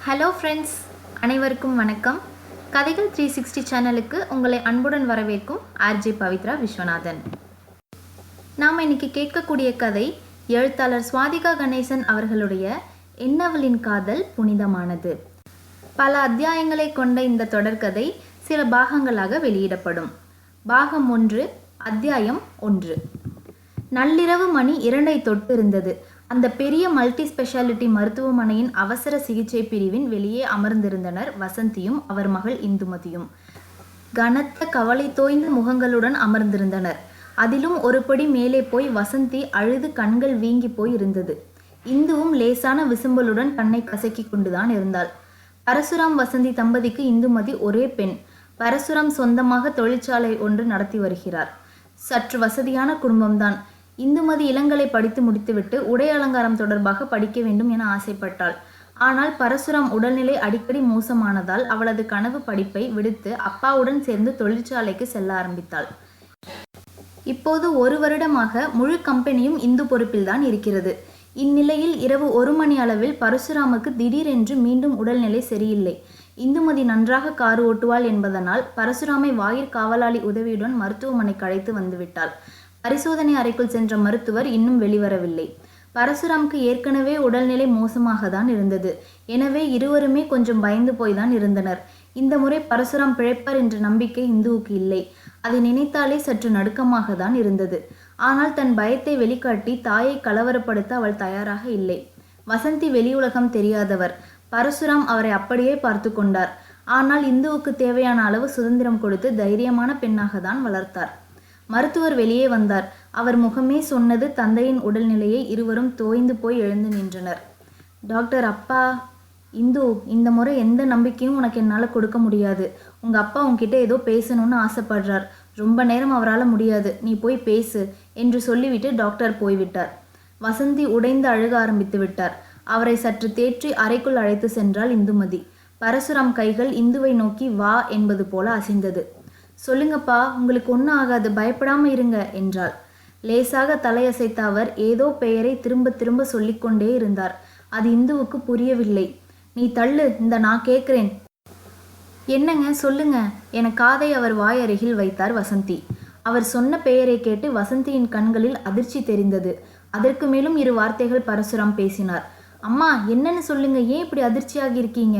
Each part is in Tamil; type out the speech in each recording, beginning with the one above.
ஹலோ ஃப்ரெண்ட்ஸ், அனைவருக்கும் வணக்கம். கதைகள் 360 சேனலுக்கு உங்களை அன்புடன் வரவேற்கும் ஆர்ஜே பவித்ரா விஸ்வநாதன். நாம் இன்னைக்கு கேட்கக்கூடிய கதை எழுத்தாளர் சுவாதிகா கணேசன் அவர்களுடைய என்னவளின் காதல் புனிதமானது. பல அத்தியாயங்களை கொண்ட இந்த தொடர்கதை சில பாகங்களாக வெளியிடப்படும். பாகம் 1, அத்தியாயம் 1. நள்ளிரவு மணி 2 தொட்டு இருந்தது. அந்த பெரிய மல்டி ஸ்பெஷாலிட்டி மருத்துவமனையின் அவசர சிகிச்சை பிரிவின் வெளியே அமர்ந்திருந்தனர் வசந்தியும் அவர் மகள் இந்துமதியும். கனத்த கவலை தோய்ந்த முகங்களுடன் அமர்ந்திருந்தனர். அதிலும் ஒரு படி மேலே போய் வசந்தி அழுது கண்கள் வீங்கி போய் இருந்தது. இந்துவும் லேசான விசும்பலுடன் கண்ணை கசக்கி கொண்டுதான் இருந்தாள். பரசுராம் வசந்தி தம்பதிக்கு இந்துமதி ஒரே பெண். பரசுராம் சொந்தமாக தொழிற்சாலை ஒன்று நடத்தி வருகிறார். சற்று வசதியான குடும்பம்தான். இந்துமதி இளங்கலை படித்து முடித்துவிட்டு உடை அலங்காரம் தொடர்பாக படிக்க வேண்டும் என ஆசைப்பட்டாள். ஆனால் பரசுராம் உடல்நிலை அடிக்கடி மோசமானதால் அவளது கனவு படிப்பை விடுத்து அப்பாவுடன் சேர்ந்து தொழிற்சாலைக்கு செல்ல ஆரம்பித்தாள். இப்போது 1 வருடமாக முழு கம்பெனியும் இந்து பொறுப்பில்தான் இருக்கிறது. இந்நிலையில் இரவு 1 மணி அளவில் பரசுராமுக்கு திடீரென்று மீண்டும் உடல்நிலை சரியில்லை. இந்துமதி நன்றாக கார் ஓட்டுவாள் என்பதனால் பரசுராமை வாயிற்காவலாளி உதவியுடன் மருத்துவமனைக்கு அழைத்து வந்துவிட்டாள். பரிசோதனை அறைக்குள் சென்ற மருத்துவர் இன்னும் வெளிவரவில்லை. பரசுராமுக்கு ஏற்கனவே உடல்நிலை மோசமாக தான் இருந்தது. எனவே இருவருமே கொஞ்சம் பயந்து போய்தான் இருந்தனர். இந்த முறை பரசுராம் பிழைப்பார் என்ற நம்பிக்கை இந்துவுக்கு இல்லை. அதை நினைத்தாலே சற்று நடுக்கமாக தான் இருந்தது. ஆனால் தன் பயத்தை வெளிக்காட்டி தாயை கலவரப்படுத்த அவள் தயாராக இல்லை. வசந்தி வெளியுலகம் தெரியாதவர். பரசுராம் அவரை அப்படியே பார்த்து கொண்டார். ஆனால் இந்துவுக்கு தேவையான அளவு சுதந்திரம் கொடுத்து தைரியமான பெண்ணாக தான் வளர்த்தார். மருத்துவர் வெளியே வந்தார். அவர் முகமே சொன்னது தந்தையின் உடல்நிலையை. இருவரும் தோய்ந்து போய் எழுந்து நின்றனர். டாக்டர், அப்பா. இந்து, இந்த முறை எந்த நம்பிக்கையும் உனக்கு என்னால் கொடுக்க முடியாது. உங்கள் அப்பா உன்கிட்ட ஏதோ பேசணும்னு ஆசைப்படுறார். ரொம்ப நேரம் அவரால் முடியாது. நீ போய் பேசு என்று சொல்லிவிட்டு டாக்டர் போய்விட்டார். வசந்தி உடைந்து அழுக ஆரம்பித்து விட்டார். அவரை சற்று தேற்றி அறைக்குள் அழைத்து சென்றாள் இந்துமதி. பரசுராம் கைகள் இந்துவை நோக்கி வா என்பது போல அசைந்தது. சொல்லுங்கப்பா, உங்களுக்கு ஒன்றும் ஆகாது, பயப்படாமல் இருங்க என்றாள். லேசாக தலையசைத்த அவர் ஏதோ பெயரை திரும்ப திரும்ப சொல்லிக்கொண்டே இருந்தார். அது இந்துவுக்கு புரியவில்லை. நீ தள்ளு, இந்த நான் கேட்குறேன். என்னங்க, சொல்லுங்க என காதை அவர் வாய் அருகில் வைத்தார் வசந்தி. அவர் சொன்ன பெயரை கேட்டு வசந்தியின் கண்களில் அதிர்ச்சி தெரிந்தது. அதற்கு மேலும் 2 வார்த்தைகள் பரசுராம் பேசினார். அம்மா, என்னன்னு சொல்லுங்க, ஏன் இப்படி அதிர்ச்சியாகி இருக்கீங்க?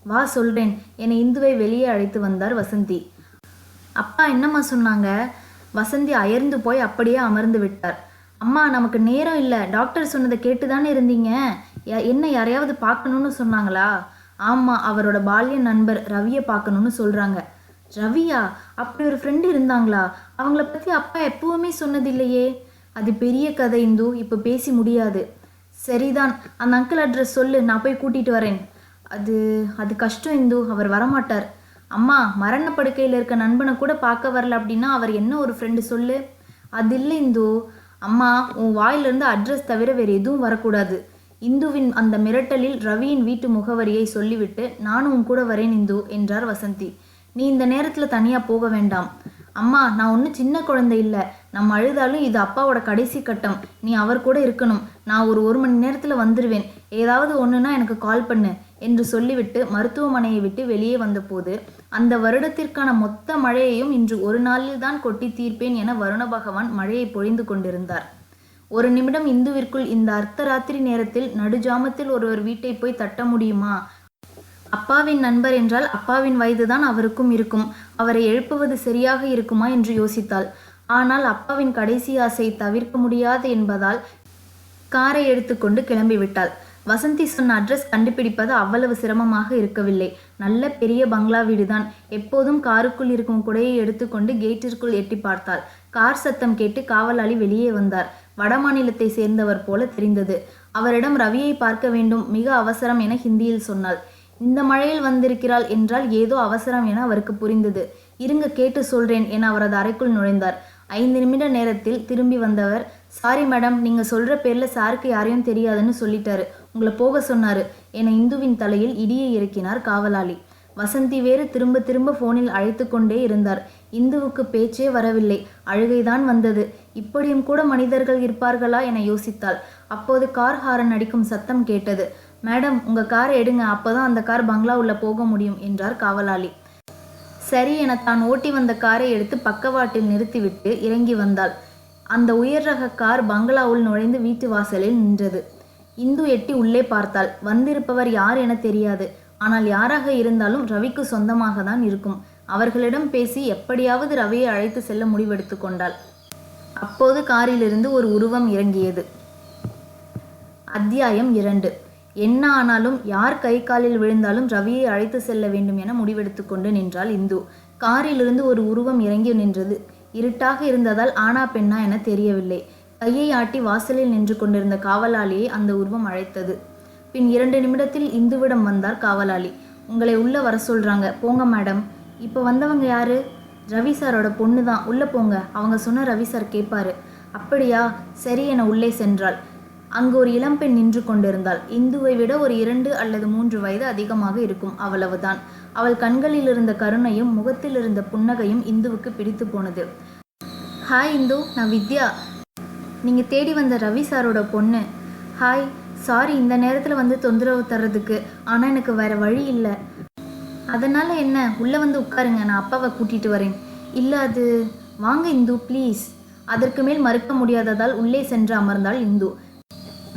வா சொல்றேன் என இந்துவை வெளியே அழைத்து வந்தார் வசந்தி. அப்பா என்னம்மா சொன்னாங்க? வசந்தி அயர்ந்து போய் அப்படியே அமர்ந்து விட்டார். அம்மா, நமக்கு நேரம் இல்லை. டாக்டர் சொன்னதை கேட்டுதானே இருந்தீங்க. என்ன யாரையாவது பார்க்கணும்னு சொன்னாங்களா? ஆமாம், அவரோட பால்ய நண்பர் ரவியை பார்க்கணும்னு சொல்கிறாங்க. ரவியா? அப்படி ஒரு ஃப்ரெண்டு இருந்தாங்களா? அவங்கள பற்றி அப்பா எப்பவுமே சொன்னதில்லையே. அது பெரிய கதை இந்து, இப்போ பேசி முடியாது. சரிதான், அந்த அங்கிள் அட்ரஸ் சொல்லு, நான் போய் கூட்டிகிட்டு வரேன். அது கஷ்டம் இந்து, அவர் வரமாட்டார். அம்மா, மரணப்படுக்கையில் இருக்க நண்பனை கூட பார்க்க வரல அப்படின்னா அவர் என்ன ஒரு ஃப்ரெண்டு சொல்லு? அது இல்லை இந்து. அம்மா, உன் வாயிலிருந்து அட்ரஸ் தவிர வேறு எதுவும் வரக்கூடாது. இந்துவின் அந்த மிரட்டலில் ரவியின் வீட்டு முகவரியை சொல்லிவிட்டு நானும் உன் கூட வரேன் இந்து என்றார் வசந்தி. நீ இந்த நேரத்தில் தனியாக போக வேண்டாம். அம்மா, நான் ஒன்றும் சின்ன குழந்தை இல்லை. நம்ம அழுதாலும் இது அப்பாவோட கடைசி கட்டம். நீ அவர் கூட இருக்கணும். நான் ஒரு மணி நேரத்தில் வந்துடுவேன். ஏதாவது ஒன்றுனா எனக்கு கால் பண்ணு என்று சொல்லிவிட்டு மருத்துவமனையை விட்டு வெளியே வந்தபோது அந்த வருடத்திற்கான மொத்த மழையையும் இன்று ஒரு நாளில் தான் கொட்டி தீர்ப்பேன் என வருண பகவான் மழையை பொழிந்து கொண்டிருந்தார். ஒரு நிமிடம் இந்துவிற்குள் இந்த அர்த்தராத்திரி நேரத்தில் நடுஜாமத்தில் ஒருவர் வீட்டை போய் தட்ட முடியுமா? அப்பாவின் நண்பர் என்றால் அப்பாவின் வயதுதான் அவருக்கும் இருக்கும். அவரை எழுப்புவது சரியாக இருக்குமா என்று யோசித்தாள். ஆனால் அப்பாவின் கடைசி ஆசை தவிர்க்க முடியாது என்பதால் காரை எடுத்துக்கொண்டு கிளம்பிவிட்டாள். வசந்தி சொன்ன அட்ரஸ் கண்டுபிடிப்பது அவ்வளவு சிரமமாக இருக்கவில்லை. நல்ல பெரிய பங்களா வீடுதான். எப்போதும் காருக்குள் இருக்கும் குடையை எடுத்துக்கொண்டு கேட்டிற்குள் எட்டி பார்த்தாள். கார் சத்தம் கேட்டு காவலாளி வெளியே வந்தார். வடமாநிலத்தை சேர்ந்தவர் போல தெரிந்தது. அவரிடம் ரவியை பார்க்க வேண்டும், மிக அவசரம் என ஹிந்தியில் சொன்னாள். இந்த மழையில் வந்திருக்கிறாள் என்றால் ஏதோ அவசரம் என அவருக்கு புரிந்தது. இருங்க, கேட்டு சொல்றேன் என அவரது அறைக்குள் நுழைந்தார். 5 நிமிட நேரத்தில் திரும்பி வந்தவர், சாரி மேடம், நீங்கள் சொல்கிற பேரில் சாருக்கு யாரையும் தெரியாதுன்னு சொல்லிட்டாரு. உங்களை போக சொன்னாரு என இந்துவின் தலையில் இடியை இறக்கினார் காவலாளி. வசந்தி வேறு திரும்ப திரும்ப ஃபோனில் அழைத்து கொண்டே இருந்தார். இந்துவுக்கு பேச்சே வரவில்லை. அழுகைதான் வந்தது. இப்படியும் கூட மனிதர்கள் இருப்பார்களா என யோசித்தாள். அப்போது கார் ஹாரன் அடிக்கும் சத்தம் கேட்டது. மேடம் உங்கள் காரை எடுங்க, அப்போ தான் அந்த கார் பங்களா உள்ள போக முடியும் என்றார் காவலாளி. சரி என தான் ஓட்டி வந்த காரை எடுத்து பக்கவாட்டில் நிறுத்திவிட்டு இறங்கி வந்தாள். அந்த உயர் ரக கார் பங்களாவுள் நுழைந்து வீட்டு வாசலில் நின்றது. இந்து எட்டி உள்ளே பார்த்தாள். வந்திருப்பவர் யார் என தெரியாது. ஆனால் யாராக இருந்தாலும் ரவிக்கு சொந்தமாக தான் இருக்கும். அவர்களிடம் பேசி எப்படியாவது ரவியை அழைத்து செல்ல முடிவெடுத்து கொண்டாள். அப்போது காரிலிருந்து ஒரு உருவம் இறங்கியது. அத்தியாயம் 2. என்ன ஆனாலும் யார் கை காலில் விழுந்தாலும் ரவியை அழைத்து செல்ல வேண்டும் என முடிவெடுத்து கொண்டு நின்றாள் இந்து. காரிலிருந்து ஒரு உருவம் இறங்கி நின்றது. இருட்டாக இருந்ததால் ஆனா பெண்ணா என தெரியவில்லை. கையை ஆட்டி வாசலில் நின்று கொண்டிருந்த காவலாளியை அந்த உருவம் அழைத்தது. பின் 2 நிமிடத்தில் இந்துவிடம் வந்தார் காவலாளி. உங்களை உள்ள வர சொல்றாங்க, போங்க மேடம். இப்போ வந்தவங்க யாரு? ரவி சாரோட பொண்ணு தான், உள்ள போங்க, அவங்க சொன்ன ரவி சார் கேட்பாரு. அப்படியா, சரி என உள்ளே சென்றாள். அங்கு ஒரு இளம்பெண் நின்று கொண்டிருந்தாள். இந்துவை விட ஒரு 2 அல்லது 3 வயது அதிகமாக இருக்கும், அவ்வளவுதான். அவள் கண்களில் இருந்த கருணையும் முகத்தில் இருந்த புன்னகையும் இந்துவுக்கு பிடித்து போனது. ஹாய் இந்து, நான் வித்யா, நீங்கள் தேடி வந்த ரவி சாரோட பொண்ணு. ஹாய், சாரி இந்த நேரத்தில் வந்து தொந்தரவு தர்றதுக்கு, ஆனால் எனக்கு வேற வழி இல்லை. அதனால் என்ன, உள்ளே வந்து உட்காருங்க, நான் அப்பாவை கூட்டிகிட்டு வரேன். இல்லை அது, வாங்க இந்து ப்ளீஸ். அதற்கு மேல் மறுக்க முடியாததால் உள்ளே சென்று அமர்ந்தாள் இந்து.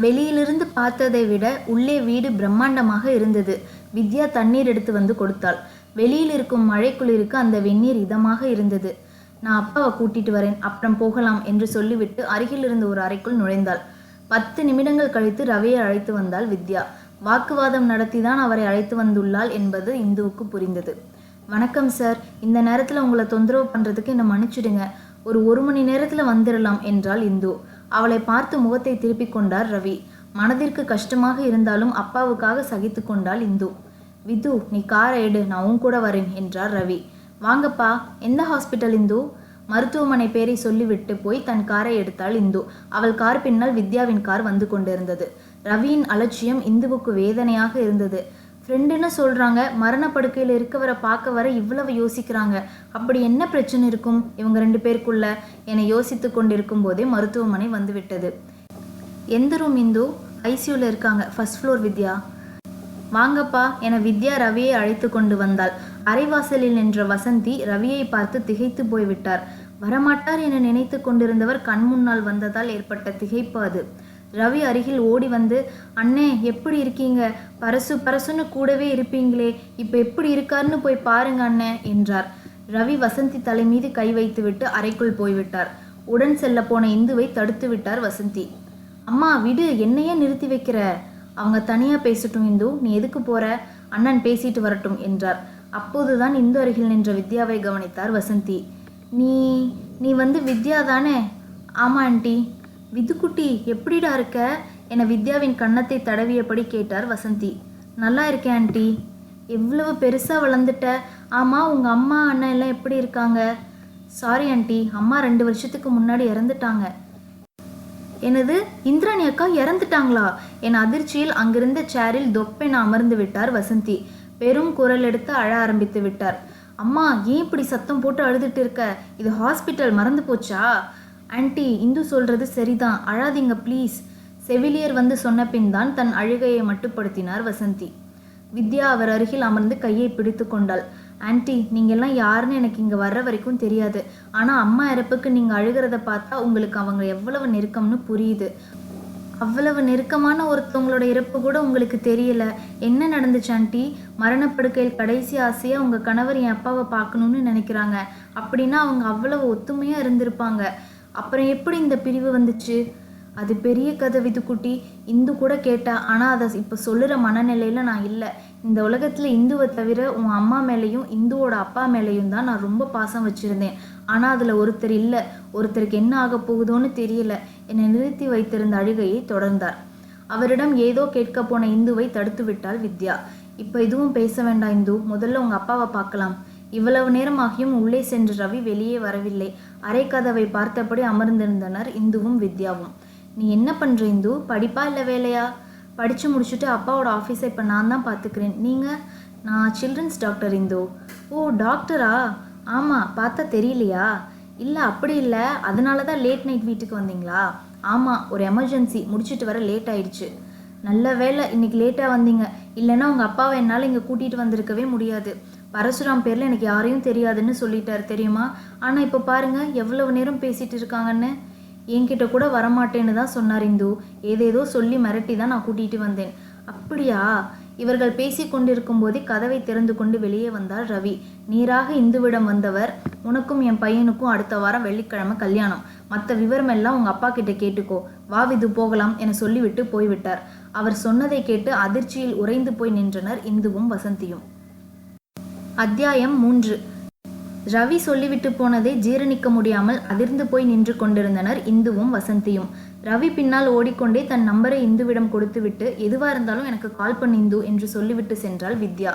வெளியிலிருந்து பார்த்ததை விட உள்ளே வீடு பிரம்மாண்டமாக இருந்தது. வித்யா தண்ணீர் எடுத்து வந்து கொடுத்தாள். வெளியில் இருக்கும் மழை குளிருக்கு அந்த வெந்நீர் இதமாக இருந்தது. நான் அப்பாவை கூட்டிட்டு வரேன், அப்புறம் போகலாம் என்று சொல்லிவிட்டு அருகில் இருந்த ஒரு அறைக்குள் நுழைந்தாள். 10 நிமிடங்கள் கழித்து ரவியை அழைத்து வந்தாள் வித்யா. வாக்குவாதம் நடத்திதான் அவரை அழைத்து வந்துள்ளாள் என்பது இந்துவுக்கு புரிந்தது. வணக்கம் சார், இந்த நேரத்தில் உங்களை தொந்தரவு பண்ணுறதுக்கு என்னை மன்னிச்சிடுங்க. ஒரு மணி நேரத்தில் வந்துடலாம் என்றாள் இந்து. அவளை பார்த்து முகத்தை திருப்பிக் கொண்டார் ரவி. மனதிற்கு கஷ்டமாக இருந்தாலும் அப்பாவுக்காக சகித்து கொண்டாள் இந்து. விது, நீ காரை எடு, நான் உன் கூட வரேன் என்றார் ரவி. வாங்கப்பா. எந்த ஹாஸ்பிட்டல் இந்து? மருத்துவமனை பேரை சொல்லிவிட்டு போய் தன் காரை எடுத்தாள் இந்து. அவள் கார் பின்னால் வித்யாவின் கார் வந்து கொண்டிருந்தது. ரவியின் அலட்சியம் இந்துவுக்கு வேதனையாக இருந்தது. ஃப்ரெண்டுன்னு சொல்கிறாங்க, மரணப்படுக்கையில் இருக்கவரை பார்க்க வர இவ்வளவு யோசிக்கிறாங்க. அப்படி என்ன பிரச்சனை இருக்கும் இவங்க 2 பேருக்குள்ள என யோசித்து கொண்டிருக்கும் போதே மருத்துவமனை வந்துவிட்டது. எந்த ரூம் இந்து? ஐசியூவில் இருக்காங்க, ஃபர்ஸ்ட் ஃப்ளோர் வித்யா. வாங்கப்பா என வித்யா ரவியை அழைத்து கொண்டு வந்தாள். அரைவாசலில் நின்ற வசந்தி ரவியை பார்த்து திகைத்து போய்விட்டார். வரமாட்டார் என நினைத்து கொண்டிருந்தவர் கண் முன்னால் வந்ததால் ஏற்பட்ட திகைப்பு அது. ரவி அருகில் ஓடி வந்து, அண்ணே எப்படி இருக்கீங்க? பரசுன்னு கூடவே இருப்பீங்களே, இப்போ எப்படி இருக்காருன்னு போய் பாருங்க அண்ணே என்றார். ரவி வசந்தி தலை மீது கை வைத்துவிட்டு அறைக்குள் போய்விட்டார். உடன் செல்ல போன இந்துவை தடுத்து விட்டார் வசந்தி. அம்மா விடு, என்னையே நிறுத்தி வைக்கிற? அவங்க தனியாக பேசட்டும் இந்து, நீ எதுக்கு போற? அண்ணன் பேசிட்டு வரட்டும் என்றார். அப்போதுதான் இந்து அருகில் நின்ற வித்யாவை கவனித்தார் வசந்தி. நீ வந்து வித்யா தானே? ஆமா ஆண்டி. விதுக்குட்டி எப்படிடா இருக்க என வித்யாவின் கன்னத்தை தடவியபடி கேட்டார் வசந்தி. நல்லா இருக்கேன் ஆண்டி. எவ்வளவு பெருசாக வளர்ந்துட்ட. ஆமாம், உங்கள் அம்மா அண்ணன் எல்லாம் எப்படி இருக்காங்க? சாரி ஆண்டி, அம்மா 2 வருஷத்துக்கு முன்னாடி இறந்துட்டாங்க. எனது, இந்திராணி அக்கா இறந்துட்டாங்களா என அதிர்ச்சியில் அங்கிருந்த சேரில் தொப்பென அமர்ந்து விட்டார் வசந்தி. பெரும் குரல் எடுத்து அழ ஆரம்பித்து விட்டார். அம்மா ஏன் இப்படி சத்தம் போட்டு அழுதுட்டு இருக்க? இது ஹாஸ்பிட்டல், மறந்து போச்சா? ஆண்டி, இந்து சொல்றது சரிதான், அழாதீங்க ப்ளீஸ். செவிலியர் வந்து சொன்ன பின் தான் தன் அழுகையை மட்டுப்படுத்தினார் வசந்தி. வித்யா அவர் அருகில் அமர்ந்து கையை பிடித்து கொண்டாள். ஆண்டி, நீங்கள்லாம் யாருன்னு எனக்கு இங்கே வர்ற வரைக்கும் தெரியாது. ஆனால் அம்மா இறப்புக்கு நீங்கள் அழுகிறத பார்த்தா உங்களுக்கு அவங்க எவ்வளவு நெருக்கம்னு புரியுது. அவ்வளவு நெருக்கமான ஒருத்தவங்களோட இறப்பு கூட உங்களுக்கு தெரியல. என்ன நடந்துச்சு ஆண்டி? மரணப்படுக்கையில் கடைசி ஆசையாக உங்கள் கணவர் என் அப்பாவை பார்க்கணுன்னு நினைக்கிறாங்க. அப்படின்னா அவங்க அவ்வளவு ஒத்துமையாக இருந்திருப்பாங்க. அப்புறம் எப்படி இந்த பிரிவு வந்துச்சு? அது பெரிய கதை விதுக்குட்டி. இந்து கூட கேட்டா, ஆனால் அதை இப்போ சொல்லுற மனநிலையில் நான் இல்லை. இந்த உலகத்தில் இந்துவை தவிர உன் அம்மா மேலேயும் இந்துவோட அப்பா மேலேயும் தான் நான் ரொம்ப பாசம் வச்சுருந்தேன். ஆனால் அதில் ஒருத்தர் இல்லை. ஒருத்தருக்கு என்ன ஆக போகுதோன்னு தெரியல. என்னை நிறுத்தி வைத்திருந்த அழுகையை தொடர்ந்தார். அவரிடம் ஏதோ கேட்க போன இந்துவை தடுத்து விட்டாள் வித்யா. இப்போ எதுவும் பேச வேண்டாம் இந்து, முதல்ல உங்கள் அப்பாவை பார்க்கலாம். இவ்வளவு நேரமாகியும் உள்ளே சென்று ரவி வெளியே வரவில்லை. அரை கதவை பார்த்தபடி அமர்ந்திருந்தனர் இந்துவும் வித்யாவும். நீ என்ன பண்ணுற இந்து? படிப்பா இல்லை வேலையா? படித்து முடிச்சுட்டு அப்பாவோட ஆஃபீஸை இப்போ நான் தான் பார்த்துக்கிறேன். நீங்கள்? நான் சில்ட்ரன்ஸ் டாக்டர் இந்து. ஓ டாக்டரா? ஆமாம், பார்த்தா தெரியலையா? இல்லை அப்படி இல்லை, அதனால தான் லேட் நைட் வீட்டுக்கு வந்தீங்களா? ஆமாம், ஒரு எமர்ஜென்சி, முடிச்சுட்டு வர லேட் ஆயிடுச்சு. நல்ல வேளை இன்னைக்கு லேட்டாக வந்தீங்க, இல்லைன்னா உங்கள் அப்பாவை என்னால் இங்கே கூட்டிகிட்டு வந்திருக்கவே முடியாது. பரசுராம் பேரில் எனக்கு யாரையும் தெரியாதுன்னு சொல்லிட்டாரு தெரியுமா? ஆனால் இப்போ பாருங்க எவ்வளவு நேரம் பேசிட்டு இருக்காங்கன்னு. என்கிட்ட கூட வரமாட்டேன்னு தான் சொன்னார் இந்து. ஏதேதோ சொல்லி மிரட்டி தான் நான் கூட்டிகிட்டு வந்தேன். அப்படியா? இவர்கள் பேசி கொண்டிருக்கும் போதே கதவை திறந்து கொண்டு வெளியே வந்தார் ரவி. நேராக இந்துவிடம் வந்தவர், உனக்கும் என் பையனுக்கும் அடுத்த வாரம் வெள்ளிக்கிழமை கல்யாணம். மற்ற விவரமெல்லாம் உங்கள் அப்பா கிட்ட கேட்டுக்கோ. வா விது போகலாம் என சொல்லிவிட்டு போய்விட்டார். அவர் சொன்னதை கேட்டு அதிர்ச்சியில் உறைந்து போய் நின்றனர் இந்துவும் வசந்தியும். அத்தியாயம் 3. ரவி சொல்லிவிட்டு போனதை ஜீரணிக்க முடியாமல் அதிர்ந்து போய் நின்று கொண்டிருந்தனர் இந்துவும் வசந்தியும். ரவி பின்னால் ஓடிக்கொண்டே தன் நம்பரை இந்துவிடம் கொடுத்துவிட்டு, எதுவாக இருந்தாலும் எனக்கு கால் பண்ணு இந்து என்று சொல்லிவிட்டு சென்றாள் வித்யா.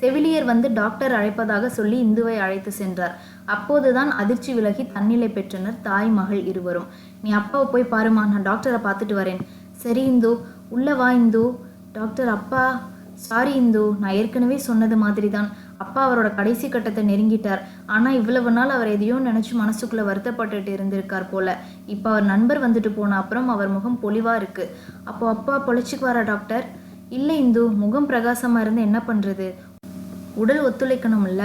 செவிலியர் வந்து டாக்டர் அழைப்பதாக சொல்லி இந்துவை அழைத்து சென்றார். அப்போதுதான் அதிர்ச்சி விலகி தன்னிலை பெற்றனர் தாய் மகள் இருவரும். நீ அப்பாவை போய் பாருமா, நான் டாக்டரை பார்த்துட்டு வரேன். சரி இந்து, உள்ள வா இந்து. டாக்டர் அப்பா. சாரி இந்து, நான் ஏற்கனவே சொன்னது மாதிரி தான். அப்பா அவரோட கடைசி கட்டத்தை நெருங்கிட்டார். ஆனால் இவ்வளவு நாள் அவர் எதையோ நினச்சி மனசுக்குள்ளே வருத்தப்பட்டுட்டு இருந்திருக்கார் போல. இப்போ அவர் நண்பர் வந்துட்டு போன அப்புறம் அவர் முகம் பொலிவாக இருக்கு. அப்போ அப்பா பொழைச்சிக்குவாரா டாக்டர்? இல்லை இந்து, முகம் பிரகாசமாக இருந்து என்ன பண்ணுறது? உடல் ஒத்துழைக்கணும்ல.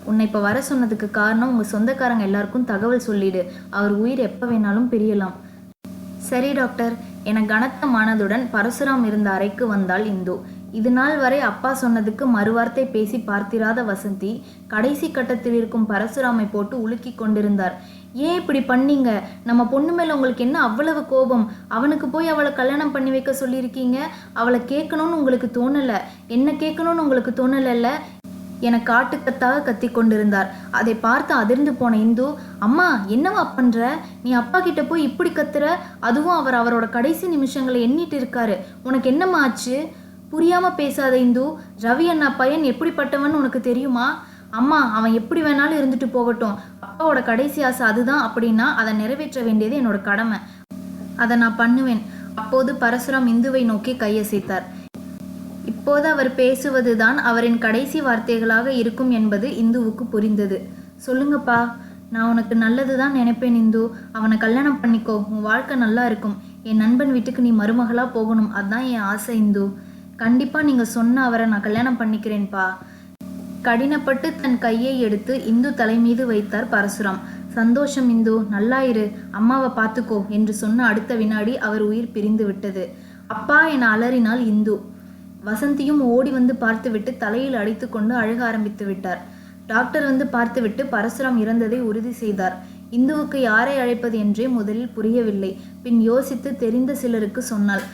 உன்னை இப்போ வர சொன்னதுக்கு காரணம் உங்கள் சொந்தக்காரங்க எல்லாருக்கும் தகவல் சொல்லிடு. அவர் உயிர் எப்போ வேணாலும் பிரியலாம். சரி டாக்டர் என கனத்த மனதுடன் பரசுராம் இருந்த அறைக்கு வந்தாள் இந்து. இது நாள் வரை அப்பா சொன்னதுக்கு மறுவார்த்தை பேசி பார்த்திராத வசந்தி கடைசி கட்டத்தில் இருக்கும் பரசுராமை போட்டு உலுக்கி கொண்டிருந்தார். ஏன் இப்படி பண்ணீங்க? நம்ம பொண்ணு மேல உங்களுக்கு என்ன அவ்வளவு கோபம்? அவனுக்கு போய் அவளை கல்யாணம் பண்ணி வைக்க சொல்லியிருக்கீங்க. அவளை கேட்கணும்னு உங்களுக்கு தோணலை, என்ன கேட்கணும்னு உங்களுக்கு தோணலைல்ல என காட்டுக்கத்தாக கத்தி கொண்டிருந்தார். அதை பார்த்து அதிர்ந்து போன இந்து, அம்மா என்னவா பண்ற? நீ அப்பா கிட்ட போய் இப்படி கத்துற? அதுவும் அவரோட கடைசி நிமிஷங்களை எண்ணிட்டு இருக்காரு. உனக்கு என்னம்மா ஆச்சு? புரியாம பேசாத இந்து. ரவி அண்ணா பையன் எப்படிப்பட்டவன் உனக்கு தெரியுமா? அம்மா அவன் எப்படி வேணாலும் இருந்துட்டு போகட்டும். அப்பாவோட கடைசி ஆசை அதுதான் அப்படின்னா அதை நிறைவேற்ற வேண்டியது என்னோட கடமை. அதை நான் பண்ணுவேன். அப்போது பரசுராம் இந்துவை நோக்கி கையசைத்தார். இப்போது அவர் பேசுவதுதான் அவரின் கடைசி வார்த்தைகளாக இருக்கும் என்பது இந்துவுக்கு புரிந்தது. சொல்லுங்கப்பா, நான் உனக்கு நல்லது தான் நினைப்பேன் இந்து. அவனை கல்யாணம் பண்ணிக்கோ, உன் வாழ்க்கை நல்லா இருக்கும். என் நண்பன் வீட்டுக்கு நீ மருமகளாக போகணும், அதுதான் என் ஆசை இந்து. கண்டிப்பாக நீங்கள் சொன்ன அவரை நான் கல்யாணம் பண்ணிக்கிறேன்ப்பா. கடினப்பட்டு தன் கையை எடுத்து இந்து தலை மீது வைத்தார் பரசுராம். சந்தோஷம் இந்து, நல்லாயிரு, அம்மாவை பார்த்துக்கோ என்று சொன்ன அடுத்த வினாடி அவர் உயிர் பிரிந்து விட்டது. அப்பா என அலறினாள் இந்து. வசந்தியும் ஓடி வந்து பார்த்துவிட்டு தலையில் அடித்து கொண்டு அழுக ஆரம்பித்து விட்டார். டாக்டர் வந்து பார்த்துவிட்டு பரசுராம் இறந்ததை உறுதி செய்தார். இந்துவுக்கு யாரை அழைப்பது என்றே முதலில் புரியவில்லை. பின் யோசித்து தெரிந்த சிலருக்கு சொன்னாள்.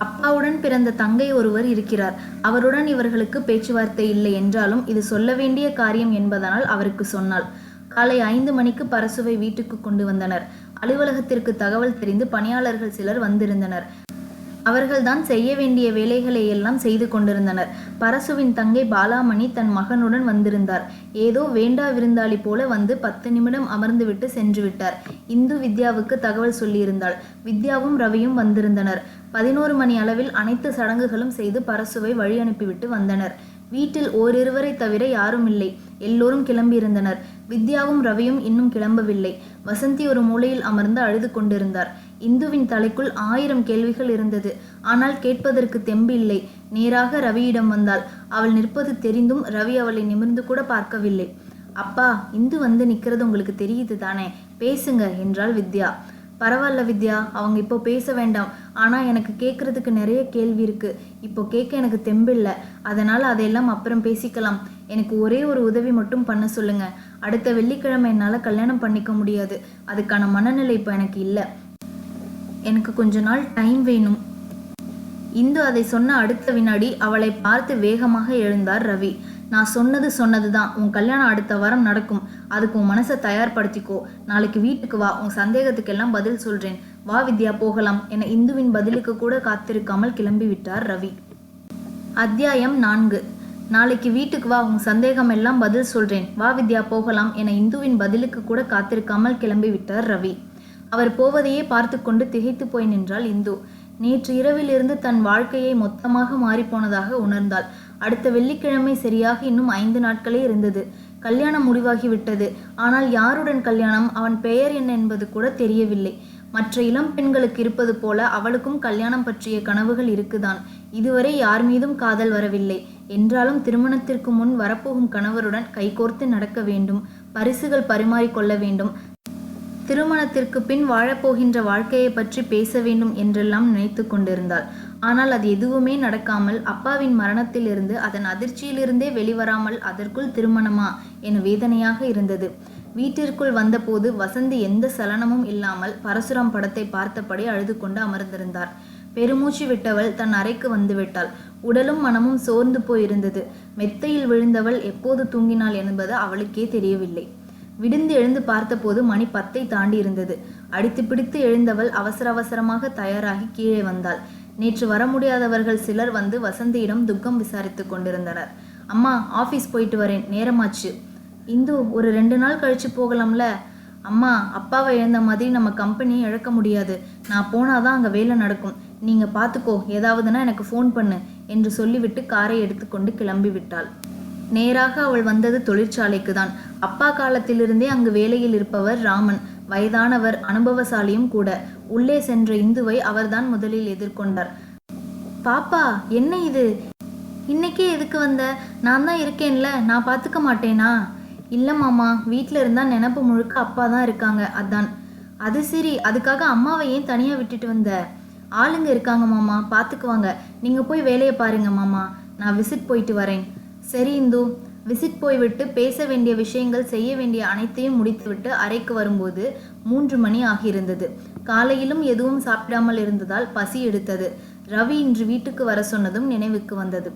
அப்பாவுடன் பிறந்த தங்கை ஒருவர் இருக்கிறார். அவருடன் இவர்களுக்கு பேச்சுவார்த்தை இல்லை என்றாலும் இது சொல்ல வேண்டிய காரியம் என்பதனால் அவருக்கு சொன்னாள். காலை 5 மணிக்கு பரசுவை வீட்டுக்கு கொண்டு வந்தனர். அலுவலகத்திற்கு தகவல் தெரிந்து பணியாளர்கள் சிலர் வந்திருந்தனர். அவர்கள்தான் செய்ய வேண்டிய வேலைகளை எல்லாம் செய்து கொண்டிருந்தனர். பரசுவின் தங்கை பாலாமணி தன் மகனுடன் வந்திருந்தார். ஏதோ வேண்டா விருந்தாளி போல வந்து 10 நிமிடம் அமர்ந்துவிட்டு சென்று விட்டார். இந்து வித்யாவுக்கு தகவல் சொல்லியிருந்தாள். வித்யாவும் ரவியும் வந்திருந்தனர். 11 மணி அளவில் அனைத்து சடங்குகளும் செய்து பரசுவை வழி அனுப்பிவிட்டு வந்தனர். வீட்டில் ஓரிருவரை தவிர யாரும் இல்லை. எல்லோரும் கிளம்பியிருந்தனர். வித்யாவும் ரவியும் இன்னும் கிளம்பவில்லை. வசந்தி ஒரு மூலையில் அமர்ந்து அழுது கொண்டிருந்தார். இந்துவின் தலைக்குள் 1000 கேள்விகள் இருந்தது. ஆனால் கேட்பதற்கு தெம்பு இல்லை. நேராக ரவியிடம் வந்தாள். அவள் நிற்பது தெரிந்தும் ரவி அவளை நிமிர்ந்து கூட பார்க்கவில்லை. அப்பா, இந்து வந்து நிற்கிறது உங்களுக்கு தெரியுது தானே, பேசுங்க என்றாள் வித்யா. பரவாயில்ல வித்யா, அவங்க இப்போ பேச வேண்டாம். ஆனால் எனக்கு கேட்குறதுக்கு நிறைய கேள்வி இருக்கு. இப்போ கேட்க எனக்கு தெம்பில்லை. அதனால் அதையெல்லாம் அப்புறம் பேசிக்கலாம். எனக்கு ஒரே ஒரு உதவி மட்டும் பண்ண சொல்லுங்க. அடுத்த வெள்ளிக்கிழமை என்னால் கல்யாணம் பண்ணிக்க முடியாது. அதுக்கான மனநிலை இப்போ எனக்கு இல்லை. எனக்கு கொஞ்ச நாள் டைம் வேணும். இந்து அதை சொன்ன அடுத்த வினாடி அவளை பார்த்து வேகமாக எழுந்தார் ரவி. நான் சொன்னது தான். உன் கல்யாணம் அடுத்த வாரம் நடக்கும். அதுக்கு உன் மனசை தயார்படுத்திக்கோ. நாளைக்கு வீட்டுக்கு வா, உன் சந்தேகத்துக்கெல்லாம் பதில் சொல்றேன். வா வித்யா போகலாம் என இந்துவின் பதிலுக்கு கூட காத்திருக்காமல் கிளம்பி விட்டார் ரவி. அத்தியாயம் 4. நாளைக்கு வீட்டுக்கு வா, உன் சந்தேகம் எல்லாம் பதில் சொல்றேன். வா வித்யா போகலாம் என இந்துவின் பதிலுக்கு கூட காத்திருக்காமல் கிளம்பி விட்டார் ரவி. அவர் போவதையே பார்த்து கொண்டு திகைத்து போய் நின்றாள் இந்து. நேற்று இரவிலிருந்து தன் வாழ்க்கையை மொத்தமாக மாறிப்போனதாக உணர்ந்தாள். அடுத்த வெள்ளிக்கிழமை சரியாக இன்னும் 5 நாட்களே இருந்தது. கல்யாணம் முடிவாகிவிட்டது. ஆனால் யாருடன் கல்யாணம், அவன் பெயர் என்ன என்பது கூட தெரியவில்லை. மற்ற இளம் பெண்களுக்கு இருப்பது போல அவளுக்கும் கல்யாணம் பற்றிய கனவுகள் இருக்குதான். இதுவரை யார் மீதும் காதல் வரவில்லை என்றாலும் திருமணத்திற்கு முன் வரப்போகும் கணவருடன் கைகோர்த்து நடக்க வேண்டும், பரிசுகள் பரிமாறிக்கொள்ள வேண்டும், திருமணத்திற்கு பின் வாழப்போகின்ற வாழ்க்கையை பற்றி பேச வேண்டும் என்றெல்லாம் நினைத்து கொண்டிருந்தாள். ஆனால் அது எதுவுமே நடக்காமல் அப்பாவின் மரணத்திலிருந்து அதன் அதிர்ச்சியிலிருந்தே வெளிவராமல் அதற்குள் திருமணமா என வேதனையாக இருந்தது. வீட்டிற்குள் வந்தபோது வசந்தி எந்த சலனமும் இல்லாமல் பரசுராம் படத்தை பார்த்தபடி அழுது கொண்டு அமர்ந்திருந்தார். பெருமூச்சு விட்டவள் தன் அறைக்கு வந்துவிட்டாள். உடலும் மனமும் சோர்ந்து போயிருந்தது. மெத்தையில் விழுந்தவள் எப்போது தூங்கினாள் என்பது அவளுக்கே தெரியவில்லை. விடிந்து எழுந்து பார்த்தபோது மணி 10 தாண்டி இருந்தது. அடித்து பிடித்து எழுந்தவள் அவசர அவசரமாக தயாராகி கீழே வந்தாள். நேற்று வர முடியாதவர்கள் சிலர் வந்து வசந்தியிடம் துக்கம் விசாரித்து கொண்டிருந்தனர். அம்மா, ஆஃபீஸ் போயிட்டு வரேன், நேரமாச்சு. இந்து, ஒரு 2 நாள் கழிச்சு போகலாம்ல? அம்மா, அப்பாவை இழந்த மாதிரி நம்ம கம்பெனியை இழக்க முடியாது. நான் போனாதான் அங்கே வேலை நடக்கும். நீங்கள் பார்த்துக்கோ, ஏதாவதுன்னா எனக்கு ஃபோன் பண்ணு என்று சொல்லிவிட்டு காரை எடுத்துக்கொண்டு கிளம்பி விட்டாள். நேராக அவள் வந்தது தொழிற்சாலைக்கு தான். அப்பா காலத்திலிருந்தே அங்கு வேலையில் இருப்பவர் ராமன். வயதானவர், அனுபவசாலியும் கூட. உள்ளே சென்ற இந்துவை அவர்தான் முதலில் எதிர்கொண்டார். பாப்பா, என்ன இது? இன்னைக்கே எதுக்கு வந்த? நான் தான் இருக்கேன்ல, நான் பார்த்துக்க மாட்டேனா? இல்லை மாமா, வீட்டில் இருந்தால் நினப்பு முழுக்க அப்பா தான் இருக்காங்க, அதான். அது சரி, அதுக்காக அம்மாவை ஏன் தனியாக விட்டுட்டு வந்த? ஆளுங்க இருக்காங்க மாமா, பார்த்துக்குவாங்க. நீங்கள் போய் வேலையை பாருங்க மாமா, நான் விசிட் போயிட்டு வரேன். சரி இந்து. விசிட் போய்விட்டு பேச வேண்டிய விஷயங்கள், செய்ய வேண்டிய அனைத்தையும் முடித்துவிட்டு அறைக்கு வரும்போது 3 மணி ஆகியிருந்தது. காலையிலும் எதுவும் சாப்பிடாமல் இருந்ததால் பசி எடுத்தது. ரவி இன்று வீட்டுக்கு வர சொன்னதும் நினைவுக்கு வந்தது.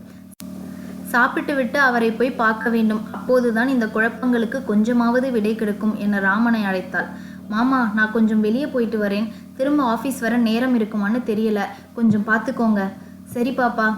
சாப்பிட்டு விட்டு அவரை போய் பார்க்க வேண்டும், அப்போதுதான் இந்த குழப்பங்களுக்கு கொஞ்சமாவது விடை கிடைக்கும் என ராமனை அழைத்தாள். மாமா, நான் கொஞ்சம் வெளியே போயிட்டு வரேன், திரும்ப ஆஃபீஸ் வர நேரம் இருக்குமான்னு தெரியல, கொஞ்சம் பார்த்துக்கோங்க. சரி பாப்பா.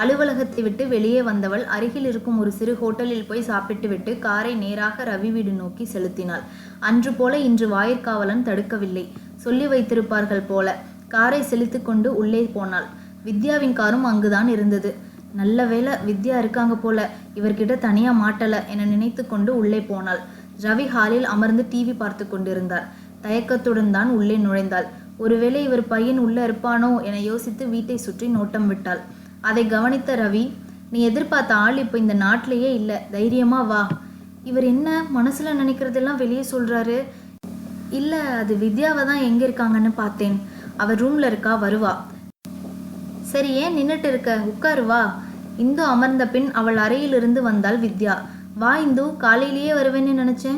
அலுவலகத்தை விட்டு வெளியே வந்தவள் அருகில் இருக்கும் ஒரு சிறு ஹோட்டலில் போய் சாப்பிட்டு விட்டு காரை நேராக ரவி வீடு நோக்கி செலுத்தினாள். அன்று போல இன்று வாயிற்காவலன் தடுக்கவில்லை. சொல்லி வைத்திருப்பார்கள் போல காரை செலுத்து கொண்டு உள்ளே போனாள். வித்யாவின் காரும் அங்குதான் இருந்தது. நல்ல வேளை, வித்யா இருக்காங்க போல, இவர்கிட்ட தனியா மாட்டல என நினைத்து கொண்டு உள்ளே போனாள். ரவி ஹாலில் அமர்ந்து டிவி பார்த்து கொண்டிருந்தார். தயக்கத்துடன் தான் உள்ளே நுழைந்தாள். ஒருவேளை இவர் பையன் உள்ள இருப்பானோ என யோசித்து வீட்டை சுற்றி நோட்டம் விட்டாள். அதை கவனித்த ரவி, நீ எதிர்பார்த்த ஆள் இப்போ இந்த நாட்டிலேயே இல்லை, தைரியமா வா. இவர் என்ன மனசுல நினைக்கிறதெல்லாம் வெளியே சொல்றாரு? இல்லை, அது வித்யாவை தான் எங்கே இருக்காங்கன்னு பார்த்தேன். அவர் ரூம்ல இருக்கா, வருவா. சரி, ஏன் நின்றுட்டு இருக்க, உட்காரு வா. இந்து அமர்ந்த பின் அவள் அறையிலிருந்து வந்தாள் வித்யா. வா இந்து, காலையிலேயே வருவேன்னு நினச்சேன்.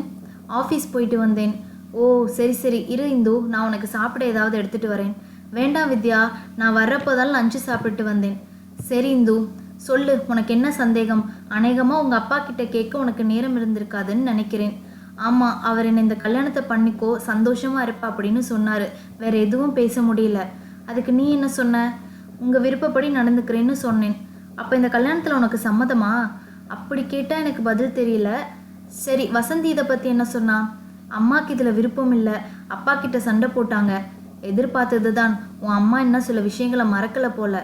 ஆஃபீஸ் போயிட்டு வந்தேன். ஓ சரி சரி, இரு இந்து, நான் உனக்கு சாப்பிட ஏதாவது எடுத்துட்டு வரேன். வேண்டாம் வித்யா, நான் வர்றப்போதால் லஞ்சு சாப்பிட்டு வந்தேன். சரி இந்து, சொல்லு, உனக்கு என்ன சந்தேகம்? அநேகமாக உங்கள் அப்பா கிட்ட கேட்க உனக்கு நேரம் இருந்திருக்காதுன்னு நினைக்கிறேன். ஆமாம், அவர் என்னை இந்த கல்யாணத்தை பண்ணிக்கோ, சந்தோஷமாக இருப்பா அப்படின்னு சொன்னார். வேற எதுவும் பேச முடியல. அதுக்கு நீ என்ன சொன்ன? உங்கள் விருப்பப்படி நடந்துக்கிறேன்னு சொன்னேன். அப்போ இந்த கல்யாணத்தில் உனக்கு சம்மதமா? அப்படி கேட்டால் எனக்கு பதில் தெரியல. சரி, வசந்தி இதை பற்றி என்ன சொன்னா? அம்மாக்கு இதில் விருப்பம் இல்லை, அப்பா கிட்ட சண்டை போட்டாங்க. எதிர்பார்த்தது தான். உன் அம்மா என்ன சில விஷயங்களை மறக்கலை போல.